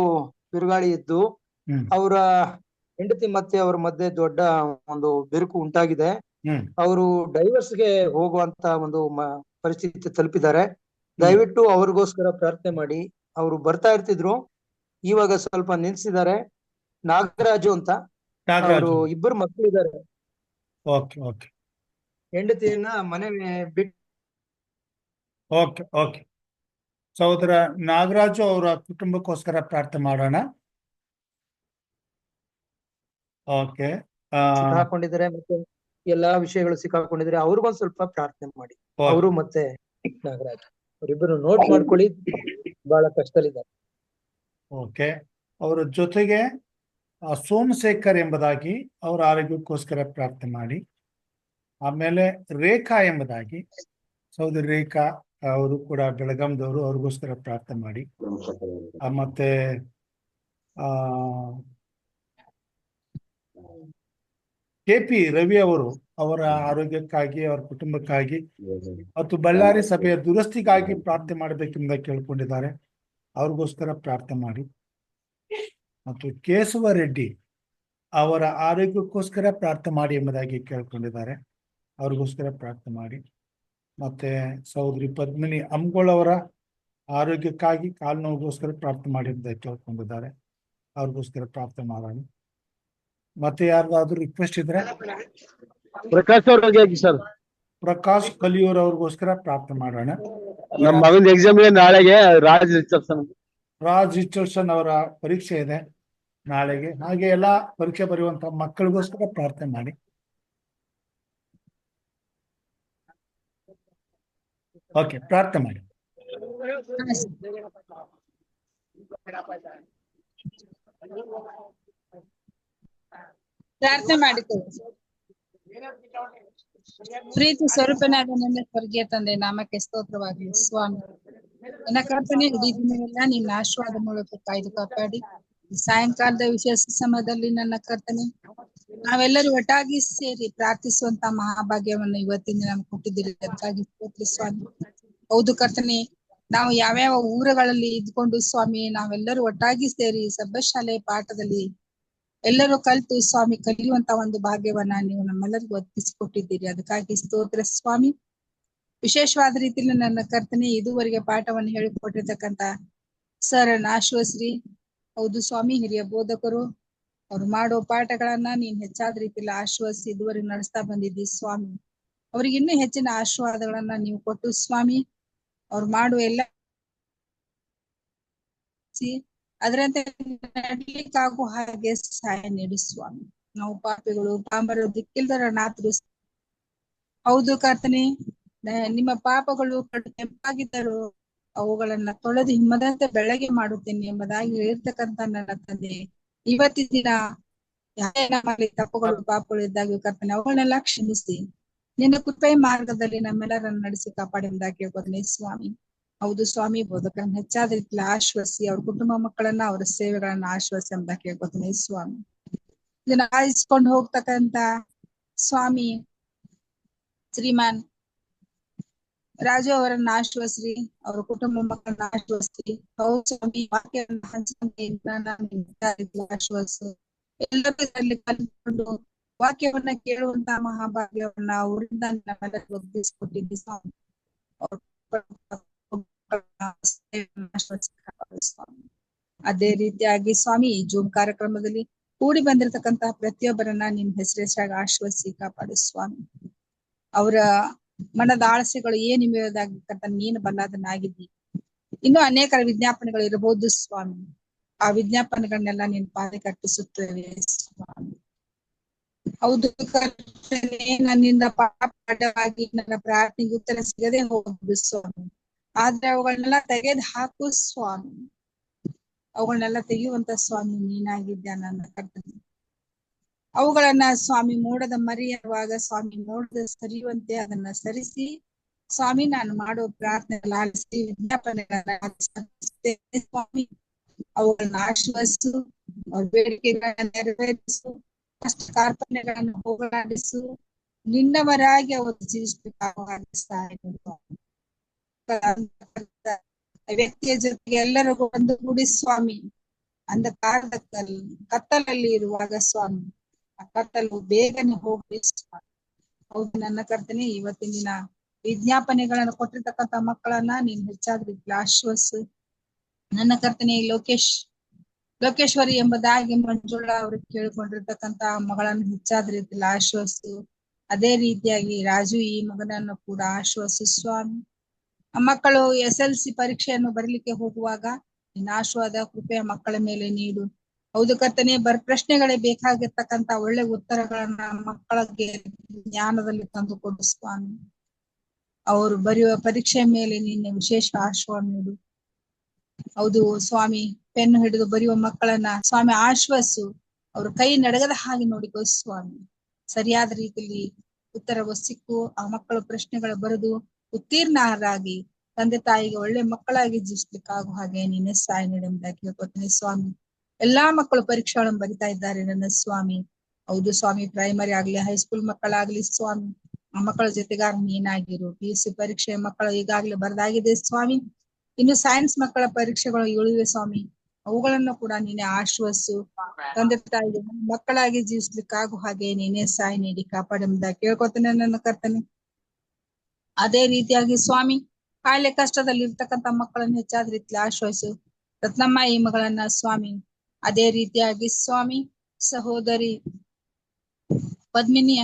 ಬಿರುಗಾಳಿ ಇದ್ದು ಅವರ ಹೆಂಡತಿ ಮತ್ತೆ ಅವರ ಮಧ್ಯೆ ದೊಡ್ಡ ಒಂದು ಬಿರುಕು ಉಂಟಾಗಿದೆ. ಅವರು ಡೈವರ್ಸ್ಗೆ ಹೋಗುವಂತ ಒಂದು ಪರಿಸ್ಥಿತಿ ತಲುಪಿದ್ದಾರೆ. ದಯವಿಟ್ಟು ಅವ್ರಿಗೋಸ್ಕರ ಪ್ರಾರ್ಥನೆ ಮಾಡಿ. ಅವರು ಬರ್ತಾ ಇರ್ತಿದ್ರು, ಇವಾಗ ಸ್ವಲ್ಪ ನಿಲ್ಸಿದ್ದಾರೆ. ನಾಗರಾಜು ಅಂತ. ಅವರು ಇಬ್ಬರು ಮಕ್ಕಳಿದ್ದಾರೆ. ಓಕೆ ಓಕೆ ಹೆಂಡತಿಯನ್ನ ಮನೆ ಬಿಟ್ಟು. ಓಕೆ ಓಕೆ ಸಹೋದರ ನಾಗರಾಜು ಅವರ ಕುಟುಂಬಕ್ಕೋಸ್ಕರ ಪ್ರಾರ್ಥನೆ ಮಾಡೋಣ. ಓಕೆ ಸಿಕ್ಕಾಕೊಂಡಿದ್ದಾರೆ, ಮತ್ತೆ ಎಲ್ಲಾ ವಿಷಯಗಳು ಸಿಕ್ಕಾಕೊಂಡಿದ್ದಾರೆ. ಅವ್ರಿಗೊಂದ್ ಸ್ವಲ್ಪ ಪ್ರಾರ್ಥನೆ ಮಾಡಿ. ಅವರು ಮತ್ತೆ ನಾಗರಾಜ್ ಅವರಿಬ್ಬರು ನೋಟ್ ಮಾಡ್ಕೊಳ್ಳಿ, ಬಹಳ ಕಷ್ಟದಲ್ಲಿದ್ದಾರೆ. ಓಕೆ ಅವರ ಜೊತೆಗೆ ಸೋಮಶೇಖರ್ ಎಂಬುದಾಗಿ ಅವರ ಆರೋಗ್ಯಕ್ಕೋಸ್ಕರ ಪ್ರಾರ್ಥನೆ ಮಾಡಿ. ಆಮೇಲೆ ರೇಖಾ ಎಂಬುದಾಗಿ ಸಹೋದರಿ ರೇಖಾ ಅವರು ಕೂಡ ಬೆಳಗಾಂದವರು, ಅವ್ರಿಗೋಸ್ಕರ ಪ್ರಾರ್ಥನೆ ಮಾಡಿ. ಮತ್ತೆ KP ರವಿ ಅವರು ಅವರ ಆರೋಗ್ಯಕ್ಕಾಗಿ, ಅವರ ಕುಟುಂಬಕ್ಕಾಗಿ ಮತ್ತು ಬಳ್ಳಾರಿ ಸಭೆಯ ದುರಸ್ತಿಗಾಗಿ ಪ್ರಾರ್ಥನೆ ಮಾಡಬೇಕೆಂಬ ಕೇಳ್ಕೊಂಡಿದ್ದಾರೆ. ಅವ್ರಿಗೋಸ್ಕರ ಪ್ರಾರ್ಥನೆ ಮಾಡಿ. ಮತ್ತು ಕೇಶವ ರೆಡ್ಡಿ ಅವರ ಆರೋಗ್ಯಕ್ಕೋಸ್ಕರ ಪ್ರಾರ್ಥನೆ ಮಾಡಿ ಎಂಬುದಾಗಿ ಕೇಳ್ಕೊಂಡಿದ್ದಾರೆ. ಅವ್ರಿಗೋಸ್ಕರ ಪ್ರಾರ್ಥನೆ ಮಾಡಿ. ಮತ್ತೆ ಸಹೋದರಿ ಪದ್ಮಿನಿ ಅಮ್ಗೋಳ್ ಅವರ ಆರೋಗ್ಯಕ್ಕಾಗಿ, ಕಾಲು ನೋವಿಗೋಸ್ಕರ ಪ್ರಾರ್ಥನೆ ಮಾಡಿ ಎಂಬುದಾಗಿ ಕೇಳ್ಕೊಂಡಿದ್ದಾರೆ. ಅವ್ರಿಗೋಸ್ಕರ ಪ್ರಾರ್ಥನೆ ಮಾಡೋಣ. ಮತ್ತೆ ಯಾರ್ದಾದ್ರು ರಿಕ್ವೆಸ್ಟ್ ಇದ್ರೆ ಪ್ರಕಾಶ್ ಅವ್ರಿಗೆ ಸರ್, ಪ್ರಕಾಶ್ ಕಲಿಯೂರ್ ಅವ್ರಿಗೋಸ್ಕರ ಪ್ರಾರ್ಥನೆ ಮಾಡೋಣ. ನಮ್ಮ ಮಗನ ಎಕ್ಸಾಮ್ ನಾಳೆಗೆ ರಾಜ್ ರಿಚರ್ಡ್ಸನ್ ಅವರ ಪರೀಕ್ಷೆ ಇದೆ ನಾಳೆಗೆ. ಹಾಗೆ ಎಲ್ಲಾ ಪರೀಕ್ಷೆ ಬರೆಯುವಂತ ಮಕ್ಕಳಿಗೋಸ್ಕರ ಪ್ರಾರ್ಥನೆ ಮಾಡಿ. ಓಕೆ ಪ್ರಾರ್ಥನೆ ಮಾಡಿ. ಪ್ರಾರ್ಥನೆ ಮಾಡಿಕೊಳ್ಳಿ. ಪ್ರೀತಿ ಸ್ವರೂಪನಾದ ನನ್ನ ಸ್ವರ್ಗೀಯ ತಂದೆ ನಾಮಕ್ಕೆ ಸ್ತೋತ್ರವಾಗಲಿ. ಸ್ವಾಮಿ, ನನ್ನ ಕರ್ತನೆ ಇಡೀ ದಿನವೆಲ್ಲ ನಿನ್ನ ಆಶೀರ್ವಾದ ಮೂಲಕ ಕಾಯ್ದು ಕಾಪಾಡಿ ಸಾಯಂಕಾಲದ ವಿಶೇಷ ಸಮಯದಲ್ಲಿ ನನ್ನ ಕರ್ತನೆ ನಾವೆಲ್ಲರೂ ಒಟ್ಟಾಗಿ ಸೇರಿ ಪ್ರಾರ್ಥಿಸುವಂತ ಮಹಾಭಾಗ್ಯವನ್ನು ಇವತ್ತಿನ ನಮ್ಗೆ ಕೊಟ್ಟಿದ್ದೀರಿ. ಅದಕ್ಕಾಗಿ ಸ್ತೋತ್ರ ಸ್ವಾಮಿ. ಹೌದು ಕರ್ತನೆ, ನಾವು ಯಾವ್ಯಾವ ಊರುಗಳಲ್ಲಿ ಇದ್ಕೊಂಡು ಸ್ವಾಮಿ ನಾವೆಲ್ಲರೂ ಒಟ್ಟಾಗಿ ಸೇರಿ ಸಭ್ಯಶಾಲೆ ಪಾಠದಲ್ಲಿ ಎಲ್ಲರೂ ಕಲಿತು ಸ್ವಾಮಿ ಕಲಿಯುವಂತ ಒಂದು ಭಾಗ್ಯವನ್ನ ನೀವು ನಮ್ಮೆಲ್ಲರಿಗೂ ಒದಗಿಸಿಕೊಟ್ಟಿದ್ದೀರಿ. ಅದಕ್ಕಾಗಿ ಸ್ತೋತ್ರ ಸ್ವಾಮಿ. ವಿಶೇಷವಾದ ರೀತಿಯಲ್ಲಿ ನನ್ನ ಕರ್ತನೆ ಇದುವರೆಗೆ ಪಾಠವನ್ನು ಹೇಳಿಕೊಟ್ಟಿರ್ತಕ್ಕಂತ ಸರ್ ಆಶ್ವಸ್ರಿ, ಹೌದು ಸ್ವಾಮಿ, ಹಿರಿಯ ಬೋಧಕರು ಅವ್ರು ಮಾಡೋ ಪಾಠಗಳನ್ನ ನೀನ್ ಹೆಚ್ಚಾದ ರೀತಿಯಲ್ಲಿ ಆಶ್ವಾಸಿ ಇದುವರೆಗೆ ನಡೆಸ್ತಾ ಬಂದಿದ್ದಿ ಸ್ವಾಮಿ. ಅವ್ರಿಗೆ ಇನ್ನೂ ಹೆಚ್ಚಿನ ಆಶೀರ್ವಾದಗಳನ್ನ ನೀವು ಕೊಟ್ಟು ಸ್ವಾಮಿ, ಅವ್ರು ಮಾಡುವ ಎಲ್ಲ ಅದರಂತೆ ನಡಲಿಕ್ಕಾಗುವ ಹಾಗೆ ಸಹಾಯ ನೀಡಿ ಸ್ವಾಮಿ. ನಾವು ಪಾಪಿಗಳು, ಪಾಮರು, ದಿಕ್ಕಿಲ್ದರನ್ನಾದ್ರು ಹೌದು ಕರ್ತನೆ, ನಿಮ್ಮ ಪಾಪಗಳು ಕೆಂಪಾಗಿದ್ದರು ಅವುಗಳನ್ನ ತೊಳೆದು ಹಿಮ್ಮದಂತೆ ಬೆಳಗ್ಗೆ ಮಾಡುತ್ತೇನೆ ಎಂಬುದಾಗಿ ಹೇಳಿರ್ತಕ್ಕಂಥ ನನ್ನ ತಂದೆ, ಇವತ್ತಿನ ದಿನ ನಮ್ಮಲ್ಲಿ ತಪ್ಪುಗಳು ಪಾಪಗಳು ಇದ್ದಾಗ ಕರ್ತನೆ ಅವುಗಳನ್ನೆಲ್ಲ ಕ್ಷಮಿಸಿ ನಿನ್ನ ಕೃಪೆಯ ಮಾರ್ಗದಲ್ಲಿ ನಮ್ಮೆಲ್ಲರನ್ನು ನಡೆಸಿ ಕಾಪಾಡಿ ಎಂಬುದಾಗಿ ಕೇಳ್ಕೊತೀನಿ ಸ್ವಾಮಿ. ಹೌದು ಸ್ವಾಮಿ, ಬೋಧಕರನ್ನ ಹೆಚ್ಚಾದ ರೀತಿಯಲ್ಲಿ ಆಶ್ವಸಿ, ಅವ್ರ ಕುಟುಂಬ ಮಕ್ಕಳನ್ನ ಅವರ ಸೇವೆಗಳನ್ನ ಆಶ್ವಸಿ ಎಂಬ ಕೇಳ್ಕೊತೀನಿ ಸ್ವಾಮಿ. ಇದನ್ನ ಆಯಿಸ್ಕೊಂಡು ಹೋಗ್ತಕ್ಕಂತ ಸ್ವಾಮಿ ಶ್ರೀಮಾನ್ ರಾಜು ಅವರನ್ನ ಆಶ್ವಸ್ರಿ, ಅವರ ಕುಟುಂಬ ಮಕ್ಕಳನ್ನ ಆಶ್ವಸ್ರಿ. ಹೌದು ಸ್ವಾಮಿ, ವಾಕ್ಯವನ್ನು ಹಂಚಿಕೊಂಡು ಆಶ್ವಸು ಎಲ್ಲರೂ ಇದರಲ್ಲಿ ಕಲಿತುಕೊಂಡು ವಾಕ್ಯವನ್ನ ಕೇಳುವಂತ ಮಹಾಭಾಗ್ಯವನ್ನ ಅವರಿಂದ ನಮ್ಮೆಲ್ಲರಿಗೂ ಒದಗಿಸಿಕೊಟ್ಟಿದ್ದಿ ಸ್ವಾಮಿ. ಅದೇ ರೀತಿಯಾಗಿ ಸ್ವಾಮಿ, ಈ ಜೂಮ್ ಕಾರ್ಯಕ್ರಮದಲ್ಲಿ ಕೂಡಿ ಬಂದಿರತಕ್ಕಂತಹ ಪ್ರತಿಯೊಬ್ಬರನ್ನ ನಿಮ್ ಹೆಸರಾಗಿ ಆಶ್ವಸಿ ಕಾಪಾಡು ಸ್ವಾಮಿ. ಅವರ ಮನದ ಆಳಸೆಗಳು ಏನಿವೆಯೋದಾಗಿರ್ತಕ್ಕಂಥ ನೀನು ಬಲ್ಲಾದನ್ನಾಗಿದ್ದಿ. ಇನ್ನೂ ಅನೇಕರ ವಿಜ್ಞಾಪನೆಗಳು ಇರಬಹುದು ಸ್ವಾಮಿ. ಆ ವಿಜ್ಞಾಪನೆಗಳನ್ನೆಲ್ಲ ನಿನ್ ಪಾದಕ್ಕೆ ಅರ್ಪಿಸುತ್ತೇವೆ ಸ್ವಾಮಿ. ಹೌದು ಕರ್ತನೇ, ನನ್ನಿಂದ ಪಾಪವಾಗಿ ನನ್ನ ಪ್ರಾರ್ಥನೆಗೆ ಉತ್ತರ ಸಿಗದೆ ಹೋಗುದು ಸ್ವಾಮಿ. ಆದ್ರೆ ಅವುಗಳನ್ನೆಲ್ಲ ತೆಗೆದು ಹಾಕು ಸ್ವಾಮಿ. ಅವುಗಳನ್ನೆಲ್ಲ ತೆಗೆಯುವಂತ ಸ್ವಾಮಿ ನೀನಾಗಿದ್ಯಾ ನನ್ನ ಕರ್ತನೆ. ಅವುಗಳನ್ನ ಸ್ವಾಮಿ ಮೋಡದ ಮರೆಯುವಾಗ ಸ್ವಾಮಿ ಮೋಡದ ಸರಿಯುವಂತೆ ಅದನ್ನ ಸರಿಸಿ ಸ್ವಾಮಿ ನಾನು ಮಾಡೋ ಪ್ರಾರ್ಥನೆ ಲಾಲಿಸಿ ವಿಜ್ಞಾಪನೆಗಳನ್ನ ಅರ್ಪಿಸುತ್ತೇನೆ ಸ್ವಾಮಿ. ಅವುಗಳನ್ನ ಆಶ್ವಾಸಿಸು, ಅವ್ರ ಬೇಡಿಕೆಗಳನ್ನ ನೆರವೇರಿಸು, ಕಷ್ಟ ಕಾರ್ಪಣ್ಯಗಳನ್ನು ಹೋಗಲಾಡಿಸು, ನಿನ್ನವರಾಗಿ ಅವರು ಜೀವಿಸಬೇಕಾಗಿ ಸಹಾಯ ಸ್ವಾಮಿ. ವ್ಯಕ್ತಿಯ ಜೊತೆಗೆ ಎಲ್ಲರಿಗೂ ಒಂದುಗೂಡಿ ಸ್ವಾಮಿ ಅಂಧಕಾರದ ಕತ್ತಲಲ್ಲಿ ಇರುವಾಗ ಸ್ವಾಮಿ ಆ ಕತ್ತಲು ಬೇಗನೆ ಹೋಗಿ ಸ್ವಾಮಿ. ಹೌದು ನನ್ನ ಕರ್ತನೆ, ಇವತ್ತಿನ ದಿನ ವಿಜ್ಞಾಪನೆಗಳನ್ನು ಕೊಟ್ಟಿರ್ತಕ್ಕಂಥ ಮಕ್ಕಳನ್ನ ನೀನ್ ಹೆಚ್ಚಾದ ರೀತಿಯಲ್ಲಿ ಆಶ್ವಾಸು. ನನ್ನ ಕರ್ತನೆ ಲೋಕೇಶ್ವರಿ ಎಂಬುದಾಗಿ ಮಂಜುಳಾ ಅವ್ರಿಗೆ ಕೇಳಿಕೊಂಡಿರ್ತಕ್ಕಂತ ಮಗಳನ್ನು ಹೆಚ್ಚಾದ ರೀತಿಯಲ್ಲಿ ಆಶ್ವಾಸು. ಅದೇ ರೀತಿಯಾಗಿ ರಾಜು ಈ ಮಗನನ್ನು ಕೂಡ ಆಶ್ವಾಸು ಸ್ವಾಮಿ. ಆ ಮಕ್ಕಳು SLC ಪರೀಕ್ಷೆಯನ್ನು ಬರಲಿಕ್ಕೆ ಹೋಗುವಾಗ ನಿನ್ನ ಆಶೀರ್ವಾದ ಕೃಪೆಯ ಮಕ್ಕಳ ಮೇಲೆ ನೀಡು. ಹೌದು ಕರ್ತನೆ, ಪ್ರಶ್ನೆಗಳೇ ಬೇಕಾಗಿರ್ತಕ್ಕಂತ ಒಳ್ಳೆ ಉತ್ತರಗಳನ್ನ ಮಕ್ಕಳಿಗೆ ಜ್ಞಾನದಲ್ಲಿ ತಂದು ಕೊಡು ಸ್ವಾಮಿ. ಅವರು ಬರೆಯುವ ಪರೀಕ್ಷೆ ಮೇಲೆ ನಿನ್ನ ವಿಶೇಷ ಆಶೀರ್ವಾದ ನೀಡು. ಹೌದು ಸ್ವಾಮಿ, ಪೆನ್ನು ಹಿಡಿದು ಬರೆಯುವ ಮಕ್ಕಳನ್ನ ಸ್ವಾಮಿ ಆಶ್ವಾಸು. ಅವ್ರ ಕೈ ನಡಗದ ಹಾಗೆ ನೋಡಿಕೋ ಸ್ವಾಮಿ. ಸರಿಯಾದ ರೀತಿಯಲ್ಲಿ ಉತ್ತರವು ಸಿಕ್ಕು ಆ ಮಕ್ಕಳು ಪ್ರಶ್ನೆಗಳು ಬರೆದು ಉತ್ತೀರ್ಣರಾಗಿ ತಂದೆ ತಾಯಿಗೆ ಒಳ್ಳೆ ಮಕ್ಕಳಾಗಿ ಜೀವಿಸ್ಲಿಕ್ಕಾಗುವ ಹಾಗೆ ನಿನ್ನೆ ಸಹಾಯ ನೀಡುವುದಾಗಿ ಕೇಳ್ಕೊತೀನಿ ಸ್ವಾಮಿ. ಎಲ್ಲಾ ಮಕ್ಕಳು ಪರೀಕ್ಷೆಗಳನ್ನು ಬರಿತಾ ಇದ್ದಾರೆ ನನ್ನ ಸ್ವಾಮಿ. ಹೌದು ಸ್ವಾಮಿ, ಪ್ರೈಮರಿ ಆಗ್ಲಿ ಹೈಸ್ಕೂಲ್ ಮಕ್ಕಳಾಗ್ಲಿ ಸ್ವಾಮಿ, ಆ ಮಕ್ಕಳ ಜೊತೆಗಾರ ನೀನಾಗಿರು. PUC ಪರೀಕ್ಷೆ ಮಕ್ಕಳು ಈಗಾಗ್ಲೇ ಬರದಾಗಿದೆ ಸ್ವಾಮಿ. ಇನ್ನು ಸೈನ್ಸ್ ಮಕ್ಕಳ ಪರೀಕ್ಷೆಗಳು ಇಳಿವೆ ಸ್ವಾಮಿ, ಅವುಗಳನ್ನು ಕೂಡ ನೀನೆ ಆಶ್ವಾಸು. ತಂದೆ ತಾಯಿಗೆ ಮಕ್ಕಳಾಗಿ ಜೀವಿಸ್ಲಿಕ್ಕಾಗುವ ಹಾಗೆ ನೀನೇ ಸಹಾಯ ನೀಡಿ ಕಾಪಾಡುವುದಾಗಿ ಕೇಳ್ಕೊತೇನೆ ನನ್ನ ಕರ್ತನೆ. ಅದೇ ರೀತಿಯಾಗಿ ಸ್ವಾಮಿ, ಕಾಯಿಲೆ ಕಷ್ಟದಲ್ಲಿ ಇರ್ತಕ್ಕಂಥ ಮಕ್ಕಳನ್ನು ಹೆಚ್ಚಾದ ರೀತಿಯಲ್ಲಿ ಆಶ್ವಾಸು. ರತ್ನಮ್ಮ ಈ ಮಗಳನ್ನ ಸ್ವಾಮಿ, ಅದೇ ರೀತಿಯಾಗಿ ಸ್ವಾಮಿ ಸಹೋದರಿ ಪದ್ಮಿನಿಯ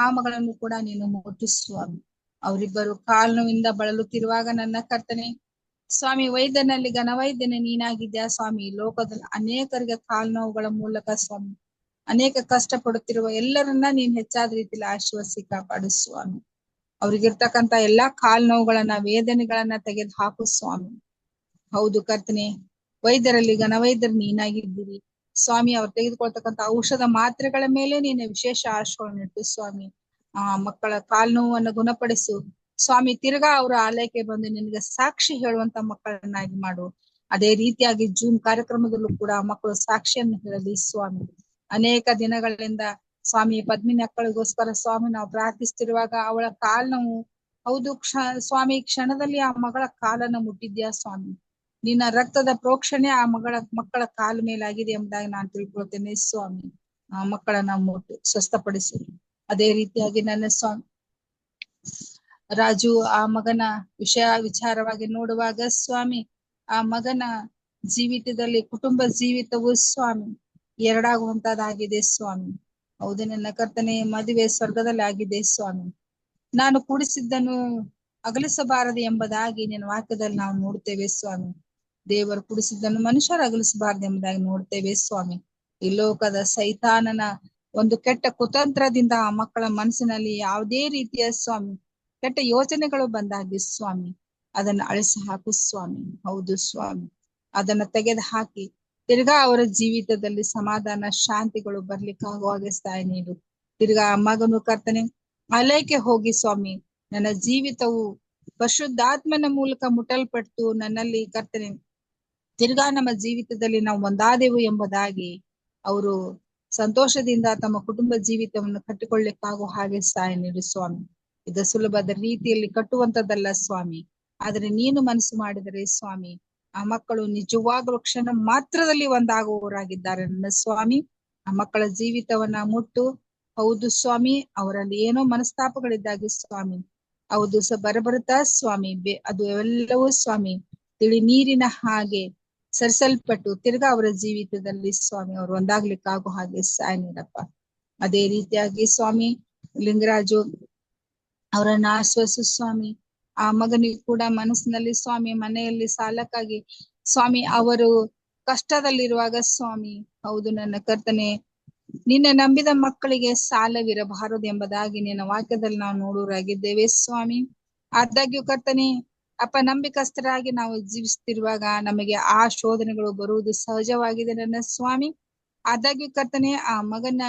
ಆ ಮಗಳನ್ನು ಕೂಡ ನೀನು ಮುಟ್ಟು ಸ್ವಾಮಿ. ಅವರಿಬ್ಬರು ಕಾಲು ನೋವಿಂದ ಬಳಲುತ್ತಿರುವಾಗ ನನ್ನ ಕರ್ತನೆ ಸ್ವಾಮಿ, ವೈದ್ಯನಲ್ಲಿ ಘನವೈದ್ಯನೇ ನೀನಾಗಿದ್ಯಾ ಸ್ವಾಮಿ. ಲೋಕದಲ್ಲಿ ಅನೇಕರಿಗೆ ಕಾಲು ನೋವುಗಳ ಮೂಲಕ ಸ್ವಾಮಿ ಅನೇಕ ಕಷ್ಟ ಪಡುತ್ತಿರುವ ಎಲ್ಲರನ್ನ ನೀನ್ ಹೆಚ್ಚಾದ ರೀತಿಯಲ್ಲಿ ಆಶ್ವಾಸಿ ಕಾಪಾಡು ಸ್ವಾಮಿ. ಅವ್ರಿಗಿರ್ತಕ್ಕಂತ ಎಲ್ಲಾ ಕಾಲು ನೋವುಗಳನ್ನ ವೇದನೆಗಳನ್ನ ತೆಗೆದು ಹಾಕು ಸ್ವಾಮಿ. ಹೌದು ಕರ್ತನೆ, ವೈದ್ಯರಲ್ಲಿ ಘನವೈದ್ಯರು ನೀನಾಗಿದ್ದೀರಿ ಸ್ವಾಮಿ. ಅವ್ರು ತೆಗೆದುಕೊಳ್ತಕ್ಕಂಥ ಔಷಧ ಮಾತ್ರೆಗಳ ಮೇಲೆ ನೀನು ವಿಶೇಷ ಆಶ್ರಯ ಇಟ್ಟು ಸ್ವಾಮಿ ಆ ಮಕ್ಕಳ ಕಾಲು ನೋವನ್ನು ಗುಣಪಡಿಸು ಸ್ವಾಮಿ. ತಿರ್ಗಾ ಅವರ ಆಲಯಕ್ಕೆ ಬಂದು ನಿನಗೆ ಸಾಕ್ಷಿ ಹೇಳುವಂತ ಮಕ್ಕಳನ್ನಾಗಿ ಮಾಡು. ಅದೇ ರೀತಿಯಾಗಿ ಜೂನ್ ಕಾರ್ಯಕ್ರಮದಲ್ಲೂ ಕೂಡ ಮಕ್ಕಳು ಸಾಕ್ಷಿಯನ್ನು ಹೇಳಲಿ ಸ್ವಾಮಿ. ಅನೇಕ ದಿನಗಳಿಂದ ಸ್ವಾಮಿ ಪದ್ಮಿನಿ ಮಕ್ಕಳಿಗೋಸ್ಕರ ಸ್ವಾಮಿ ನಾವು ಪ್ರಾರ್ಥಿಸ್ತಿರುವಾಗ ಅವಳ ಕಾಲು ನೋವು ಹೌದು ಸ್ವಾಮಿ, ಕ್ಷಣದಲ್ಲಿ ಆ ಮಗಳ ಕಾಲನ್ನ ಮುಟ್ಟಿದ್ಯಾ ಸ್ವಾಮಿ. ನಿನ್ನ ರಕ್ತದ ಪ್ರೋಕ್ಷಣೆ ಆ ಮಕ್ಕಳ ಕಾಲ ಮೇಲಾಗಿದೆ ಎಂಬುದಾಗಿ ನಾನು ತಿಳ್ಕೊಳ್ತೇನೆ ಸ್ವಾಮಿ. ಆ ಮಕ್ಕಳನ್ನ ಮುಟ್ಟು ಸ್ವಸ್ಥಪಡಿಸು. ಅದೇ ರೀತಿಯಾಗಿ ನನ್ನ ಸ್ವಾಮಿ ರಾಜು ಆ ಮಗನ ವಿಚಾರವಾಗಿ ನೋಡುವಾಗ ಸ್ವಾಮಿ, ಆ ಮಗನ ಜೀವಿತದಲ್ಲಿ ಕುಟುಂಬ ಜೀವಿತವು ಸ್ವಾಮಿ ಎರಡಾಗುವಂತದಾಗಿದೆ ಸ್ವಾಮಿ. ಹೌದು ನನ್ನ ಕರ್ತನೆ, ಮದುವೆ ಸ್ವರ್ಗದಲ್ಲಿ ಆಗಿದೆ ಸ್ವಾಮಿ. ನಾನು ಕೂಡಿಸಿದ್ದನ್ನು ಅಗಲಿಸಬಾರದು ಎಂಬುದಾಗಿ ನಿನ್ನ ವಾಕ್ಯದಲ್ಲಿ ನಾವು ನೋಡ್ತೇವೆ ಸ್ವಾಮಿ. ದೇವರು ಕೂಡಿಸಿದ್ದನ್ನು ಮನುಷ್ಯರು ಅಗಲಿಸಬಾರದು ಎಂಬುದಾಗಿ ನೋಡ್ತೇವೆ ಸ್ವಾಮಿ. ಈ ಲೋಕದ ಸೈತಾನನ ಒಂದು ಕೆಟ್ಟ ಕುತಂತ್ರದಿಂದ ಆ ಮಕ್ಕಳ ಮನಸ್ಸಿನಲ್ಲಿ ಯಾವುದೇ ರೀತಿಯ ಸ್ವಾಮಿ ಕೆಟ್ಟ ಯೋಚನೆಗಳು ಬಂದಾಗಿ ಸ್ವಾಮಿ ಅದನ್ನ ಅಳಿಸಿ ಹಾಕು ಸ್ವಾಮಿ. ಹೌದು ಸ್ವಾಮಿ, ಅದನ್ನ ತೆಗೆದು ಹಾಕಿ ತಿರ್ಗಾ ಅವರ ಜೀವಿತದಲ್ಲಿ ಸಮಾಧಾನ ಶಾಂತಿಗಳು ಬರ್ಲಿಕ್ಕಾಗುವಾಗೆ ಸಹಾಯ ನೀಡು. ತಿರ್ಗಾ ಆ ಮಗನು ಕರ್ತನೆ ಅಲಯಕ್ಕೆ ಹೋಗಿ ಸ್ವಾಮಿ, ನನ್ನ ಜೀವಿತವು ಪರಿಶುದ್ಧಾತ್ಮನ ಮೂಲಕ ಮುಟ್ಟಲ್ಪಟ್ಟು ನನ್ನಲ್ಲಿ ಕರ್ತನೆ ತಿರ್ಗಾ ನಮ್ಮ ಜೀವಿತದಲ್ಲಿ ನಾವು ಒಂದಾದೆವು ಎಂಬುದಾಗಿ ಅವರು ಸಂತೋಷದಿಂದ ತಮ್ಮ ಕುಟುಂಬ ಜೀವಿತವನ್ನು ಕಟ್ಟಿಕೊಳ್ಳಿಕ್ಕಾಗುವ ಹಾಗೆ ಸಹಾಯ ನೀಡು ಸ್ವಾಮಿ. ಇದು ಸುಲಭದ ರೀತಿಯಲ್ಲಿ ಕಟ್ಟುವಂತದ್ದಲ್ಲ ಸ್ವಾಮಿ, ಆದ್ರೆ ನೀನು ಮನಸ್ಸು ಮಾಡಿದರೆ ಸ್ವಾಮಿ ಆ ಮಕ್ಕಳು ನಿಜವಾಗ್ಲೂ ಕ್ಷಣ ಮಾತ್ರದಲ್ಲಿ ಒಂದಾಗುವವರಾಗಿದ್ದಾರೆ ನನ್ನ ಸ್ವಾಮಿ. ಆ ಮಕ್ಕಳ ಜೀವಿತವನ್ನ ಮುಟ್ಟು ಹೌದು ಸ್ವಾಮಿ, ಅವರಲ್ಲಿ ಏನೋ ಮನಸ್ತಾಪಗಳಿದ್ದಾಗಿ ಸ್ವಾಮಿ ಹೌದು ಬರಬರುತ್ತಾ ಸ್ವಾಮಿ ಅದು ಎಲ್ಲವೂ ಸ್ವಾಮಿ ತಿಳಿ ನೀರಿನ ಹಾಗೆ ಸರಿಸಲ್ಪಟ್ಟು ತಿರ್ಗಾ ಅವರ ಜೀವಿತದಲ್ಲಿ ಸ್ವಾಮಿ ಅವರು ಒಂದಾಗ್ಲಿಕ್ಕಾಗೋ ಹಾಗೆ ಸಹಾಯ ನೀಡಪ್ಪ. ಅದೇ ರೀತಿಯಾಗಿ ಸ್ವಾಮಿ ಲಿಂಗರಾಜು ಅವರನ್ನ ಆಶ್ವಾಸು ಸ್ವಾಮಿ. ಆ ಮಗನಿಗೆ ಕೂಡ ಮನಸ್ಸಿನಲ್ಲಿ ಸ್ವಾಮಿ ಮನೆಯಲ್ಲಿ ಸಾಲಕ್ಕಾಗಿ ಸ್ವಾಮಿ ಅವರು ಕಷ್ಟದಲ್ಲಿರುವಾಗ ಸ್ವಾಮಿ, ಹೌದು ನನ್ನ ಕರ್ತನೆ, ನಿನ್ನ ನಂಬಿದ ಮಕ್ಕಳಿಗೆ ಸಾಲವಿರಬಾರದು ಎಂಬುದಾಗಿ ನಿನ್ನ ವಾಕ್ಯದಲ್ಲಿ ನಾವು ನೋಡುವರಾಗಿದ್ದೇವೆ ಸ್ವಾಮಿ. ಆದಾಗ್ಯೂ ಕರ್ತನೆ, ಅಪನಂಬಿಕಸ್ಥರಾಗಿ ನಾವು ಜೀವಿಸುತ್ತಿರುವಾಗ ನಮಗೆ ಆ ಶೋಧನೆಗಳು ಬರುವುದು ಸಹಜವಾಗಿದೆ ನನ್ನ ಸ್ವಾಮಿ. ಆದಾಗ್ಯೂ ಕರ್ತನೆ, ಆ ಮಗನ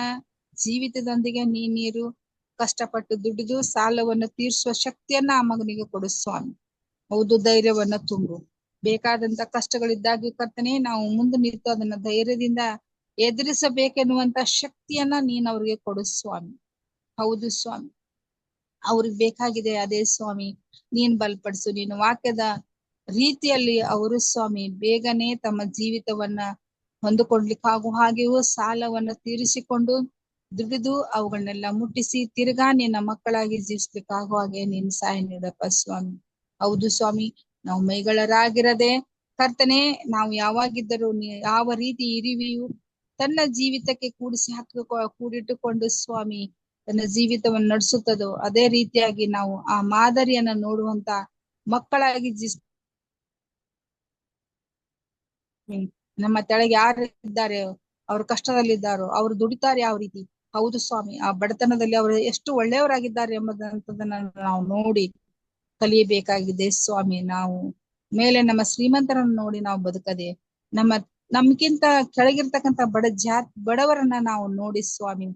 ಜೀವಿತದೊಂದಿಗೆ ನೀರು ಕಷ್ಟಪಟ್ಟು ದುಡಿದು ಸಾಲವನ್ನು ತೀರಿಸುವ ಶಕ್ತಿಯನ್ನ ಆ ಮಗನಿಗೆ ಕೊಡು ಸ್ವಾಮಿ. ಹೌದು, ಧೈರ್ಯವನ್ನ ತುಂಬು. ಬೇಕಾದಂತ ಕಷ್ಟಗಳಿದ್ದಾಗ್ಯೂ ಕರ್ತನೆ, ನಾವು ಮುಂದೆ ನಿಂತು ಅದನ್ನ ಧೈರ್ಯದಿಂದ ಎದುರಿಸಬೇಕೆನ್ನುವಂತ ಶಕ್ತಿಯನ್ನ ನೀನ್ ಅವ್ರಿಗೆ ಕೊಡು ಸ್ವಾಮಿ. ಹೌದು ಸ್ವಾಮಿ, ಅವ್ರಿಗೆ ಬೇಕಾಗಿದೆ ಅದೇ ಸ್ವಾಮಿ, ನೀನ್ ಬಲಪಡಿಸು. ನೀನು ವಾಕ್ಯದ ರೀತಿಯಲ್ಲಿ ಅವರು ಸ್ವಾಮಿ ಬೇಗನೆ ತಮ್ಮ ಜೀವಿತವನ್ನ ಹೊಂದಿಕೊಡ್ಲಿಕ್ಕಾಗುವ ಹಾಗೆಯೂ ಸಾಲವನ್ನ ತೀರಿಸಿಕೊಂಡು ದುಡಿದು ಅವುಗಳನ್ನೆಲ್ಲ ಮುಟ್ಟಿಸಿ ತಿರ್ಗಾ ನಿನ್ನ ಮಕ್ಕಳಾಗಿ ಜೀವಿಸ್ಲಿಕ್ಕಾಗುವ ಹಾಗೆ ನೀನ್ ಸಹಾಯ ನೀಡಪ್ಪ ಸ್ವಾಮಿ. ಹೌದು ಸ್ವಾಮಿ, ನಾವು ಮೈಗಳರಾಗಿರದೆ ಕರ್ತನೆ, ನಾವು ಯಾವಾಗಿದ್ದರೂ ಯಾವ ರೀತಿ ಇರುವಿಯು ತನ್ನ ಜೀವಿತಕ್ಕೆ ಕೂಡಿಟ್ಟುಕೊಂಡು ಸ್ವಾಮಿ ತನ್ನ ಜೀವಿತವನ್ನು ನಡೆಸುತ್ತದೋ ಅದೇ ರೀತಿಯಾಗಿ ನಾವು ಆ ಮಾದರಿಯನ್ನ ನೋಡುವಂತ ಮಕ್ಕಳಾಗಿ ನಮ್ಮ ತೆಳಗೆ ಯಾರು ಇದ್ದಾರೆ, ಅವ್ರು ಕಷ್ಟದಲ್ಲಿದ್ದಾರೋ, ಅವ್ರು ದುಡಿತಾರೆ ಯಾವ ರೀತಿ. ಹೌದು ಸ್ವಾಮಿ, ಆ ಬಡತನದಲ್ಲಿ ಅವರು ಎಷ್ಟು ಒಳ್ಳೆಯವರಾಗಿದ್ದಾರೆ ಎಂಬುದಂತದನ್ನ ನಾವು ನೋಡಿ ಕಲಿಯಬೇಕಾಗಿದೆ ಸ್ವಾಮಿ. ನಾವು ಮೇಲೆ ನಮ್ಮ ಶ್ರೀಮಂತರನ್ನು ನೋಡಿ ನಾವು ಬದುಕದೆ ನಮ್ಗಿಂತ ಕೆಳಗಿರ್ತಕ್ಕಂಥ ಬಡವರನ್ನ ನಾವು ನೋಡಿ ಸ್ವಾಮಿ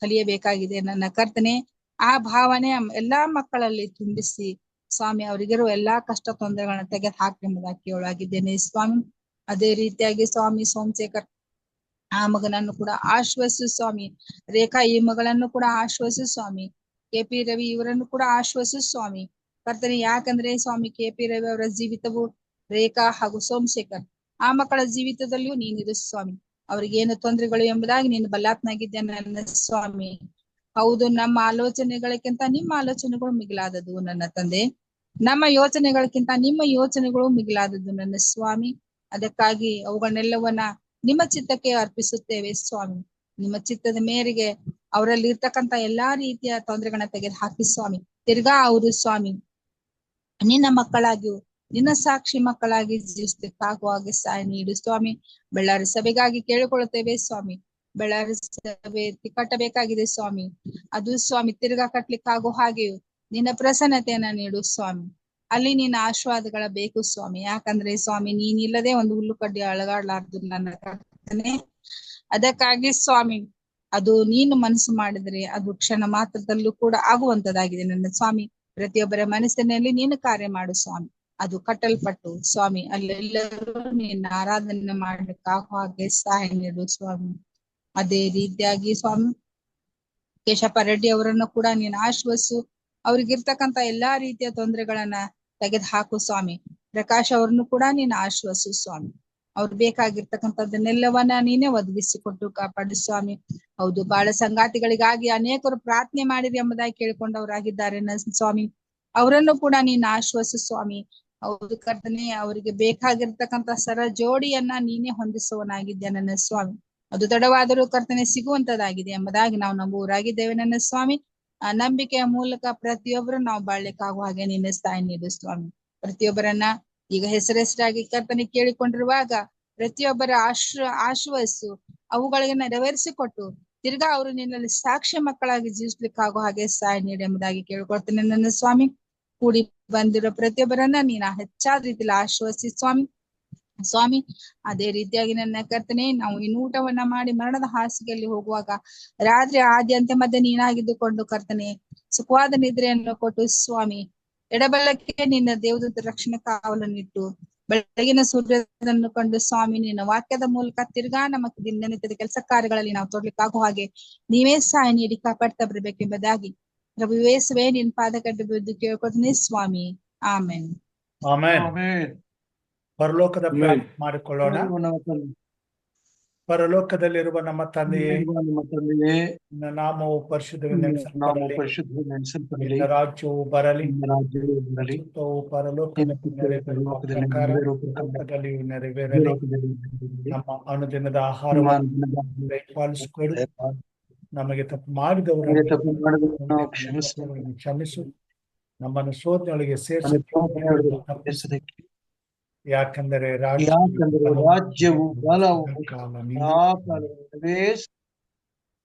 ಕಲಿಯಬೇಕಾಗಿದೆ ನನ್ನ ಕರ್ತನೆ. ಆ ಭಾವನೆ ಎಲ್ಲಾ ಮಕ್ಕಳಲ್ಲಿ ತುಂಬಿಸಿ ಸ್ವಾಮಿ ಅವರಿಗಿರುವ ಎಲ್ಲಾ ಕಷ್ಟ ತೊಂದರೆಗಳನ್ನ ತೆಗೆದು ಹಾಕಿ ಎಂಬುದಾಗಿ ಕೇಳಾಗಿದ್ದೇನೆ ಸ್ವಾಮಿ. ಅದೇ ರೀತಿಯಾಗಿ ಸ್ವಾಮಿ ಸೋಮಶೇಖರ್ ಆ ಮಗನನ್ನು ಕೂಡ ಆಶ್ವಾಸಿಸು ಸ್ವಾಮಿ. ರೇಖಾ ಈ ಮಗಳನ್ನು ಕೂಡ ಆಶ್ವಾಸಿಸು ಸ್ವಾಮಿ. KP ರವಿ ಇವರನ್ನು ಕೂಡ ಆಶ್ವಾಸಿಸು ಸ್ವಾಮಿ ಕರ್ತನೆ. ಯಾಕಂದ್ರೆ ಸ್ವಾಮಿ KP ರವಿ ಅವರ ಜೀವಿತವು ರೇಖಾ ಹಾಗೂ ಸೋಮಶೇಖರ್ ಆ ಮಕ್ಕಳ ಜೀವಿತದಲ್ಲಿಯೂ ನೀನಿರು ಸ್ವಾಮಿ. ಅವ್ರಿಗೇನು ತೊಂದರೆಗಳು ಎಂಬುದಾಗಿ ನೀನು ಬಲ್ಲಾತ್ನಾಗಿದ್ದೆ ನನ್ನ ಸ್ವಾಮಿ. ಹೌದು, ನಮ್ಮ ಆಲೋಚನೆಗಳಕ್ಕಿಂತ ನಿಮ್ಮ ಆಲೋಚನೆಗಳು ಮಿಗಿಲಾದದು ನನ್ನ ತಂದೆ. ನಮ್ಮ ಯೋಚನೆಗಳಕ್ಕಿಂತ ನಿಮ್ಮ ಯೋಚನೆಗಳು ಮಿಗಿಲಾದದ್ದು ನನ್ನ ಸ್ವಾಮಿ. ಅದಕ್ಕಾಗಿ ಅವುಗಳನ್ನೆಲ್ಲವನ್ನ ನಿಮ್ಮ ಚಿತ್ತಕ್ಕೆ ಅರ್ಪಿಸುತ್ತೇವೆ ಸ್ವಾಮಿ. ನಿಮ್ಮ ಚಿತ್ತದ ಮೇರೆಗೆ ಅವರಲ್ಲಿ ಇರ್ತಕ್ಕಂಥ ಎಲ್ಲಾ ರೀತಿಯ ತೊಂದರೆಗಳನ್ನ ತೆಗೆದು ಹಾಕಿ ಸ್ವಾಮಿ. ತಿರ್ಗಾ ಅವರು ಸ್ವಾಮಿ ನಿನ್ನ ಮಕ್ಕಳಾಗಿಯೂ ನಿನ್ನ ಸಾಕ್ಷಿ ಮಕ್ಕಳಾಗಿ ಜೀವಿಸ್ಲಿಕ್ಕಾಗುವ ಹಾಗೆ ಸಹಾಯ ನೀಡು ಸ್ವಾಮಿ. ಬಳ್ಳಾರಿ ಸಭೆಗಾಗಿ ಕೇಳಿಕೊಳ್ಳುತ್ತೇವೆ ಸ್ವಾಮಿ. ಬಳ್ಳಾರಿ ಸಭೆ ಕಟ್ಟಬೇಕಾಗಿದೆ ಸ್ವಾಮಿ. ಅದು ಸ್ವಾಮಿ ತಿರ್ಗಾ ಕಟ್ಲಿಕ್ಕಾಗೋ ಹಾಗೆಯೂ ನಿನ್ನ ಪ್ರಸನ್ನತೆಯನ್ನ ನೀಡು ಸ್ವಾಮಿ. ಅಲ್ಲಿ ನಿನ್ನ ಆಶೀರ್ವಾದಗಳ ಬೇಕು ಸ್ವಾಮಿ. ಯಾಕಂದ್ರೆ ಸ್ವಾಮಿ ನೀನಿಲ್ಲದೆ ಒಂದು ಹುಲ್ಲು ಕಡ್ಡಿ ಅಳಗಾಡ್ಲಾರ್ದು ನನ್ನ ಕರ್ತನೆ. ಅದಕ್ಕಾಗಿ ಸ್ವಾಮಿ ಅದು ನೀನು ಮನಸ್ಸು ಮಾಡಿದ್ರೆ ಅದು ಕ್ಷಣ ಮಾತ್ರದಲ್ಲೂ ಕೂಡ ಆಗುವಂತದಾಗಿದೆ ನನ್ನ ಸ್ವಾಮಿ. ಪ್ರತಿಯೊಬ್ಬರ ಮನಸ್ಸಿನಲ್ಲಿ ನೀನು ಕಾರ್ಯ ಮಾಡು ಸ್ವಾಮಿ. ಅದು ಕಟ್ಟಲ್ಪಟ್ಟು ಸ್ವಾಮಿ ಅಲ್ಲೆಲ್ಲರೂ ನಿನ್ನ ಆರಾಧನೆ ಮಾಡ್ಲಿಕ್ಕಾಗುವ ಹಾಗೆ ಸಹಾಯ ನೀಡು ಸ್ವಾಮಿ. ಅದೇ ರೀತಿಯಾಗಿ ಸ್ವಾಮಿ ಕೇಶಪ್ಪ ರೆಡ್ಡಿ ಅವರನ್ನು ಕೂಡ ನೀನು ಆಶ್ವಾಸು. ಅವ್ರಿಗಿರ್ತಕ್ಕಂಥ ಎಲ್ಲಾ ರೀತಿಯ ತೊಂದರೆಗಳನ್ನ ತೆಗೆದು ಹಾಕು ಸ್ವಾಮಿ. ಪ್ರಕಾಶ್ ಅವ್ರನ್ನು ಕೂಡ ನೀನು ಆಶ್ವಾಸು ಸ್ವಾಮಿ. ಅವ್ರು ಬೇಕಾಗಿರ್ತಕ್ಕಂಥದ್ದನ್ನೆಲ್ಲವನ್ನ ನೀನೇ ಒದಗಿಸಿಕೊಟ್ಟು ಕಾಪಾಡು ಸ್ವಾಮಿ. ಹೌದು, ಬಾಳ ಸಂಗಾತಿಗಳಿಗಾಗಿ ಅನೇಕರು ಪ್ರಾರ್ಥನೆ ಮಾಡಿರಿ ಎಂಬುದಾಗಿ ಕೇಳಿಕೊಂಡವರಾಗಿದ್ದಾರೆ ಸ್ವಾಮಿ. ಅವರನ್ನು ಕೂಡ ನೀನು ಆಶ್ವಾಸು ಸ್ವಾಮಿ. ಹೌದು ಕರ್ತನೆ, ಅವರಿಗೆ ಬೇಕಾಗಿರ್ತಕ್ಕಂಥ ಸರ ಜೋಡಿಯನ್ನ ನೀನೇ ಹೊಂದಿಸುವನಾಗಿದ್ದೆ ನನ್ನ ಸ್ವಾಮಿ. ಅದು ತಡವಾದರೂ ಕರ್ತನೆ ಸಿಗುವಂತದಾಗಿದೆ ಎಂಬುದಾಗಿ ನಾವು ನಂಬುವರಾಗಿದ್ದೇವೆ ನನ್ನ ಸ್ವಾಮಿ. ಆ ನಂಬಿಕೆಯ ಮೂಲಕ ಪ್ರತಿಯೊಬ್ಬರು ನಾವು ಬಾಳ್ಲಿಕ್ಕಾಗುವ ಹಾಗೆ ನಿನ್ನ ಸಹಾಯ ನೀಡು ಸ್ವಾಮಿ. ಪ್ರತಿಯೊಬ್ಬರನ್ನ ಈಗ ಹೆಸರಾಗಿ ಕರ್ತನೆ ಕೇಳಿಕೊಂಡಿರುವಾಗ ಪ್ರತಿಯೊಬ್ಬರ ಆಶ್ವಾಸು ಅವುಗಳಿಗೆ ನೆರವೇರಿಸಿಕೊಟ್ಟು ತಿರ್ಗಾ ಅವರು ನಿನ್ನಲ್ಲಿ ಸಾಕ್ಷ್ಯ ಮಕ್ಕಳಾಗಿ ಜೀವಿಸ್ಲಿಕ್ಕಾಗುವ ಹಾಗೆ ಸಹಾಯ ನೀಡಿ ಎಂಬುದಾಗಿ ಕೇಳ್ಕೊಳ್ತೇನೆ ನನ್ನ ಸ್ವಾಮಿ. ಕೂಡಿ ಬಂದಿರೋ ಪ್ರತಿಯೊಬ್ಬರನ್ನ ನೀನು ಹೆಚ್ಚಾದ ರೀತಿಯಲ್ಲಿ ಆಶ್ವಾಸಿ ಸ್ವಾಮಿ. ಸ್ವಾಮಿ ಅದೇ ರೀತಿಯಾಗಿ ನನ್ನ ಕರ್ತನೆ, ನಾವು ಇನ್ನು ಊಟವನ್ನ ಮಾಡಿ ಮರಣದ ಹಾಸಿಗೆಯಲ್ಲಿ ಹೋಗುವಾಗ ರಾತ್ರಿ ಆದ್ಯಂತ ಮಧ್ಯೆ ನೀನಾಗಿದ್ದುಕೊಂಡು ಕರ್ತನೆ ಸುಖವಾದ ನಿದ್ರೆಯನ್ನು ಕೊಟ್ಟು ಸ್ವಾಮಿ ಎಡಬಲಕ್ಕೆ ನಿನ್ನ ದೇವದೂತ ರಕ್ಷಣೆ ಕಾವಲನ್ನಿಟ್ಟು ಬೆಳಗಿನ ಸೂರ್ಯನನ್ನು ಕಂಡು ಸ್ವಾಮಿ ನಿನ್ನ ವಾಕ್ಯದ ಮೂಲಕ ತಿರ್ಗಾ ನಮ್ಮ ದಿನನಿತ್ಯದ ಕೆಲಸ ಕಾರ್ಯಗಳಲ್ಲಿ ನಾವು ತೊಡ್ಲಿಕ್ಕಾಗುವ ಹಾಗೆ ನೀವೇ ಸಹಾಯ ನೀಡಿ ಕಾಪಾಡ್ತಾ ಬರ್ಬೇಕೆಂಬುದಾಗಿ ಪ್ರಭು ಯೇಸುವೇ ನಿನ್ ಪಾದಕಡ್ಡು ಬಿದ್ದು ಕೇಳ್ಕೊತೀನಿ ಸ್ವಾಮಿ. ಆಮೇನ್. ಆಮೇನ್. ಪರಲೋಕದ ಪ್ರಾರ್ಥನೆ ಮಾಡಿಕೊಳ್ಳೋಣ. ಪರಲೋಕದಲ್ಲಿರುವ ನಮ್ಮ ತಂದೆಯೇ, ನಿನ್ನ ನಾಮವು ಪರಿಶುದ್ಧವೆಂದೆಣಿಸಲ್ಪಡಲಿ. ನಿನ್ನ ರಾಜ್ಯವು ಬರಲಿ. ಚಿತ್ತವು ಪರಲೋಕದಲ್ಲಿಯೂ ನೆರವೇರಲಿ. ನಮ್ಮ ಅನುದಿನದ ಆಹಾರವನ್ನು ದಯಪಾಲಿಸಿಕೊಡು. ನಮಗೆ ತಪ್ಪು ಮಾಡಿದವರನ್ನು ಕ್ಷಮಿಸು. ನಮ್ಮನ್ನು ಶೋಧನೆಯೊಳಗೆ ಸೇರಿಸದಕ್ಕೆ ಯಾಕಂದರೆ ಯಾಕಂದರೆ ರಾಜ್ಯವು ಬಲವು ಕಾಲ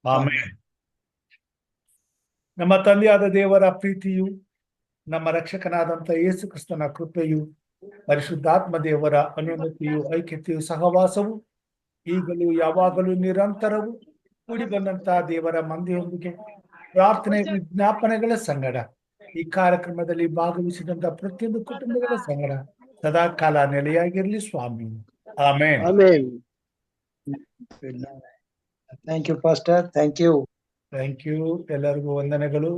ಆಮೆನ್. ನಮ್ಮ ತಂದೆಯಾದ ದೇವರ ಪ್ರೀತಿಯು, ನಮ್ಮ ರಕ್ಷಕನಾದಂತ ಯೇಸು ಕ್ರಿಸ್ತನ ಕೃಪೆಯು, ಪರಿಶುದ್ಧಾತ್ಮ ದೇವರ ಅನುಮತಿಯು, ಐಕ್ಯತೆಯು, ಸಹವಾಸವು ಈಗಲೂ ಯಾವಾಗಲೂ ನಿರಂತರವು ಕೂಡಿ ಬಂದಂತ ದೇವರ ಮಂದಿಯೊಂದಿಗೆ ಪ್ರಾರ್ಥನೆ ವಿಜ್ಞಾಪನೆಗಳ ಸಂಗಡ ಈ ಕಾರ್ಯಕ್ರಮದಲ್ಲಿ ಭಾಗವಹಿಸಿದಂತ ಪ್ರತಿಯೊಂದು ಕುಟುಂಬಗಳ ಸಂಗಡ ಸದಾ ಕಾಲ ನೆಲೆಯಾಗಿರ್ಲಿ ಸ್ವಾಮಿ. Amen. Amen. Thank you pastor. Thank you. Thank you. ಎಲ್ಲರಿಗೂ ವಂದನೆಗಳು.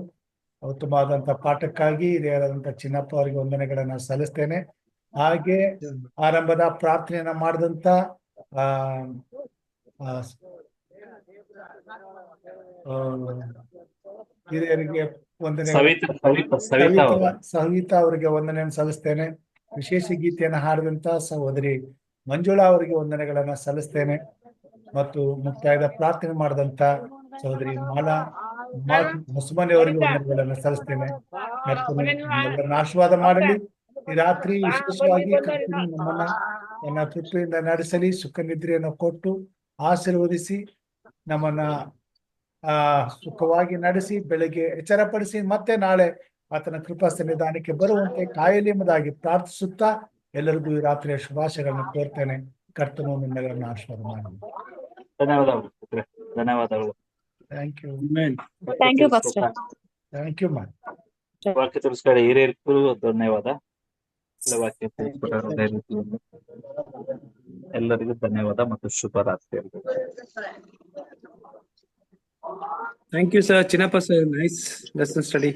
ಉತ್ತಮವಾದಂತ ಪಾಠಕ್ಕಾಗಿ ಹಿರಿಯರಾದಂತ ಚಿನ್ನಪ್ಪ ಅವರಿಗೆ ವಂದನೆಗಳನ್ನ ಸಲ್ಲಿಸ್ತೇನೆ. ಹಾಗೆ ಆರಂಭದ ಪ್ರಾರ್ಥನೆಯನ್ನ ಮಾಡಿದಂತ ಹಿರಿಯರಿಗೆ ಸವಿತಾ ಅವರಿಗೆ ವಂದನೆಯನ್ನು ಸಲ್ಲಿಸ್ತೇನೆ. ವಿಶೇಷ ಗೀತೆಯನ್ನು ಹಾಡಿದಂತ ಸಹೋದರಿ ಮಂಜುಳಾ ಅವರಿಗೆ ವಂದನೆಗಳನ್ನ ಸಲ್ಲಿಸ್ತೇನೆ. ಮತ್ತು ಮುಕ್ತಾಯದ ಪ್ರಾರ್ಥನೆ ಮಾಡಿದಂತ ಸಹೋದರಿ ಮಾಲಾ ಹೊಸಮನೆ ಅವರಿಗೆ ವಂದನೆಗಳನ್ನ ಸಲ್ಲಿಸ್ತೇನೆ. ಎಲ್ಲರನ್ನ ಆಶೀರ್ವಾದ ಮಾಡಲಿ. ಈ ರಾತ್ರಿ ವಿಶೇಷವಾಗಿ ನಮ್ಮನ್ನ ತನ್ನ ಕೃಪೆಯಿಂದ ನಡೆಸಲಿ, ಸುಖ ನಿದ್ರೆಯನ್ನು ಕೊಟ್ಟು ಆಶೀರ್ವದಿಸಿ ನಮ್ಮನ್ನ ಸುಖವಾಗಿ ನಡೆಸಿ ಬೆಳಗ್ಗೆ ಎಚ್ಚರಪಡಿಸಿ ಮತ್ತೆ ನಾಳೆ ಆತನ ಕೃಪಾ ಸನ್ನಿಧಾನಕ್ಕೆ ಬರುವಂತೆ ಕಾಯಲಿ ಎಂಬುದಾಗಿ ಪ್ರಾರ್ಥಿಸುತ್ತಾ ಎಲ್ಲರಿಗೂ ಈ ರಾತ್ರಿಯ ಶುಭಾಶಯಗಳನ್ನು ಕೋರ್ತೇನೆ. ಕರ್ತನು ನಿಮ್ಮೆಲ್ಲರನ್ನು ಆಶೀರ್ವಾದ ಮಾಡಲಿ. ಧನ್ಯವಾದಗಳು. Thank you. Thank you pastor. Thank you ma'am. ವಾಕ್ಯ ತಿಳಿಸ್ಕೊಡಿ ಹಿರಿಯರಿಗೂ ಧನ್ಯವಾದ. ವಾಕ್ಯ ತಿಳಿಸ್ಕೊಟ್ಟ ಎಲ್ಲರಿಗೂ ಧನ್ಯವಾದ ಮತ್ತು ಶುಭರಾತ್ರಿ. Thank you, sir. Chinappa sir, nice lesson study.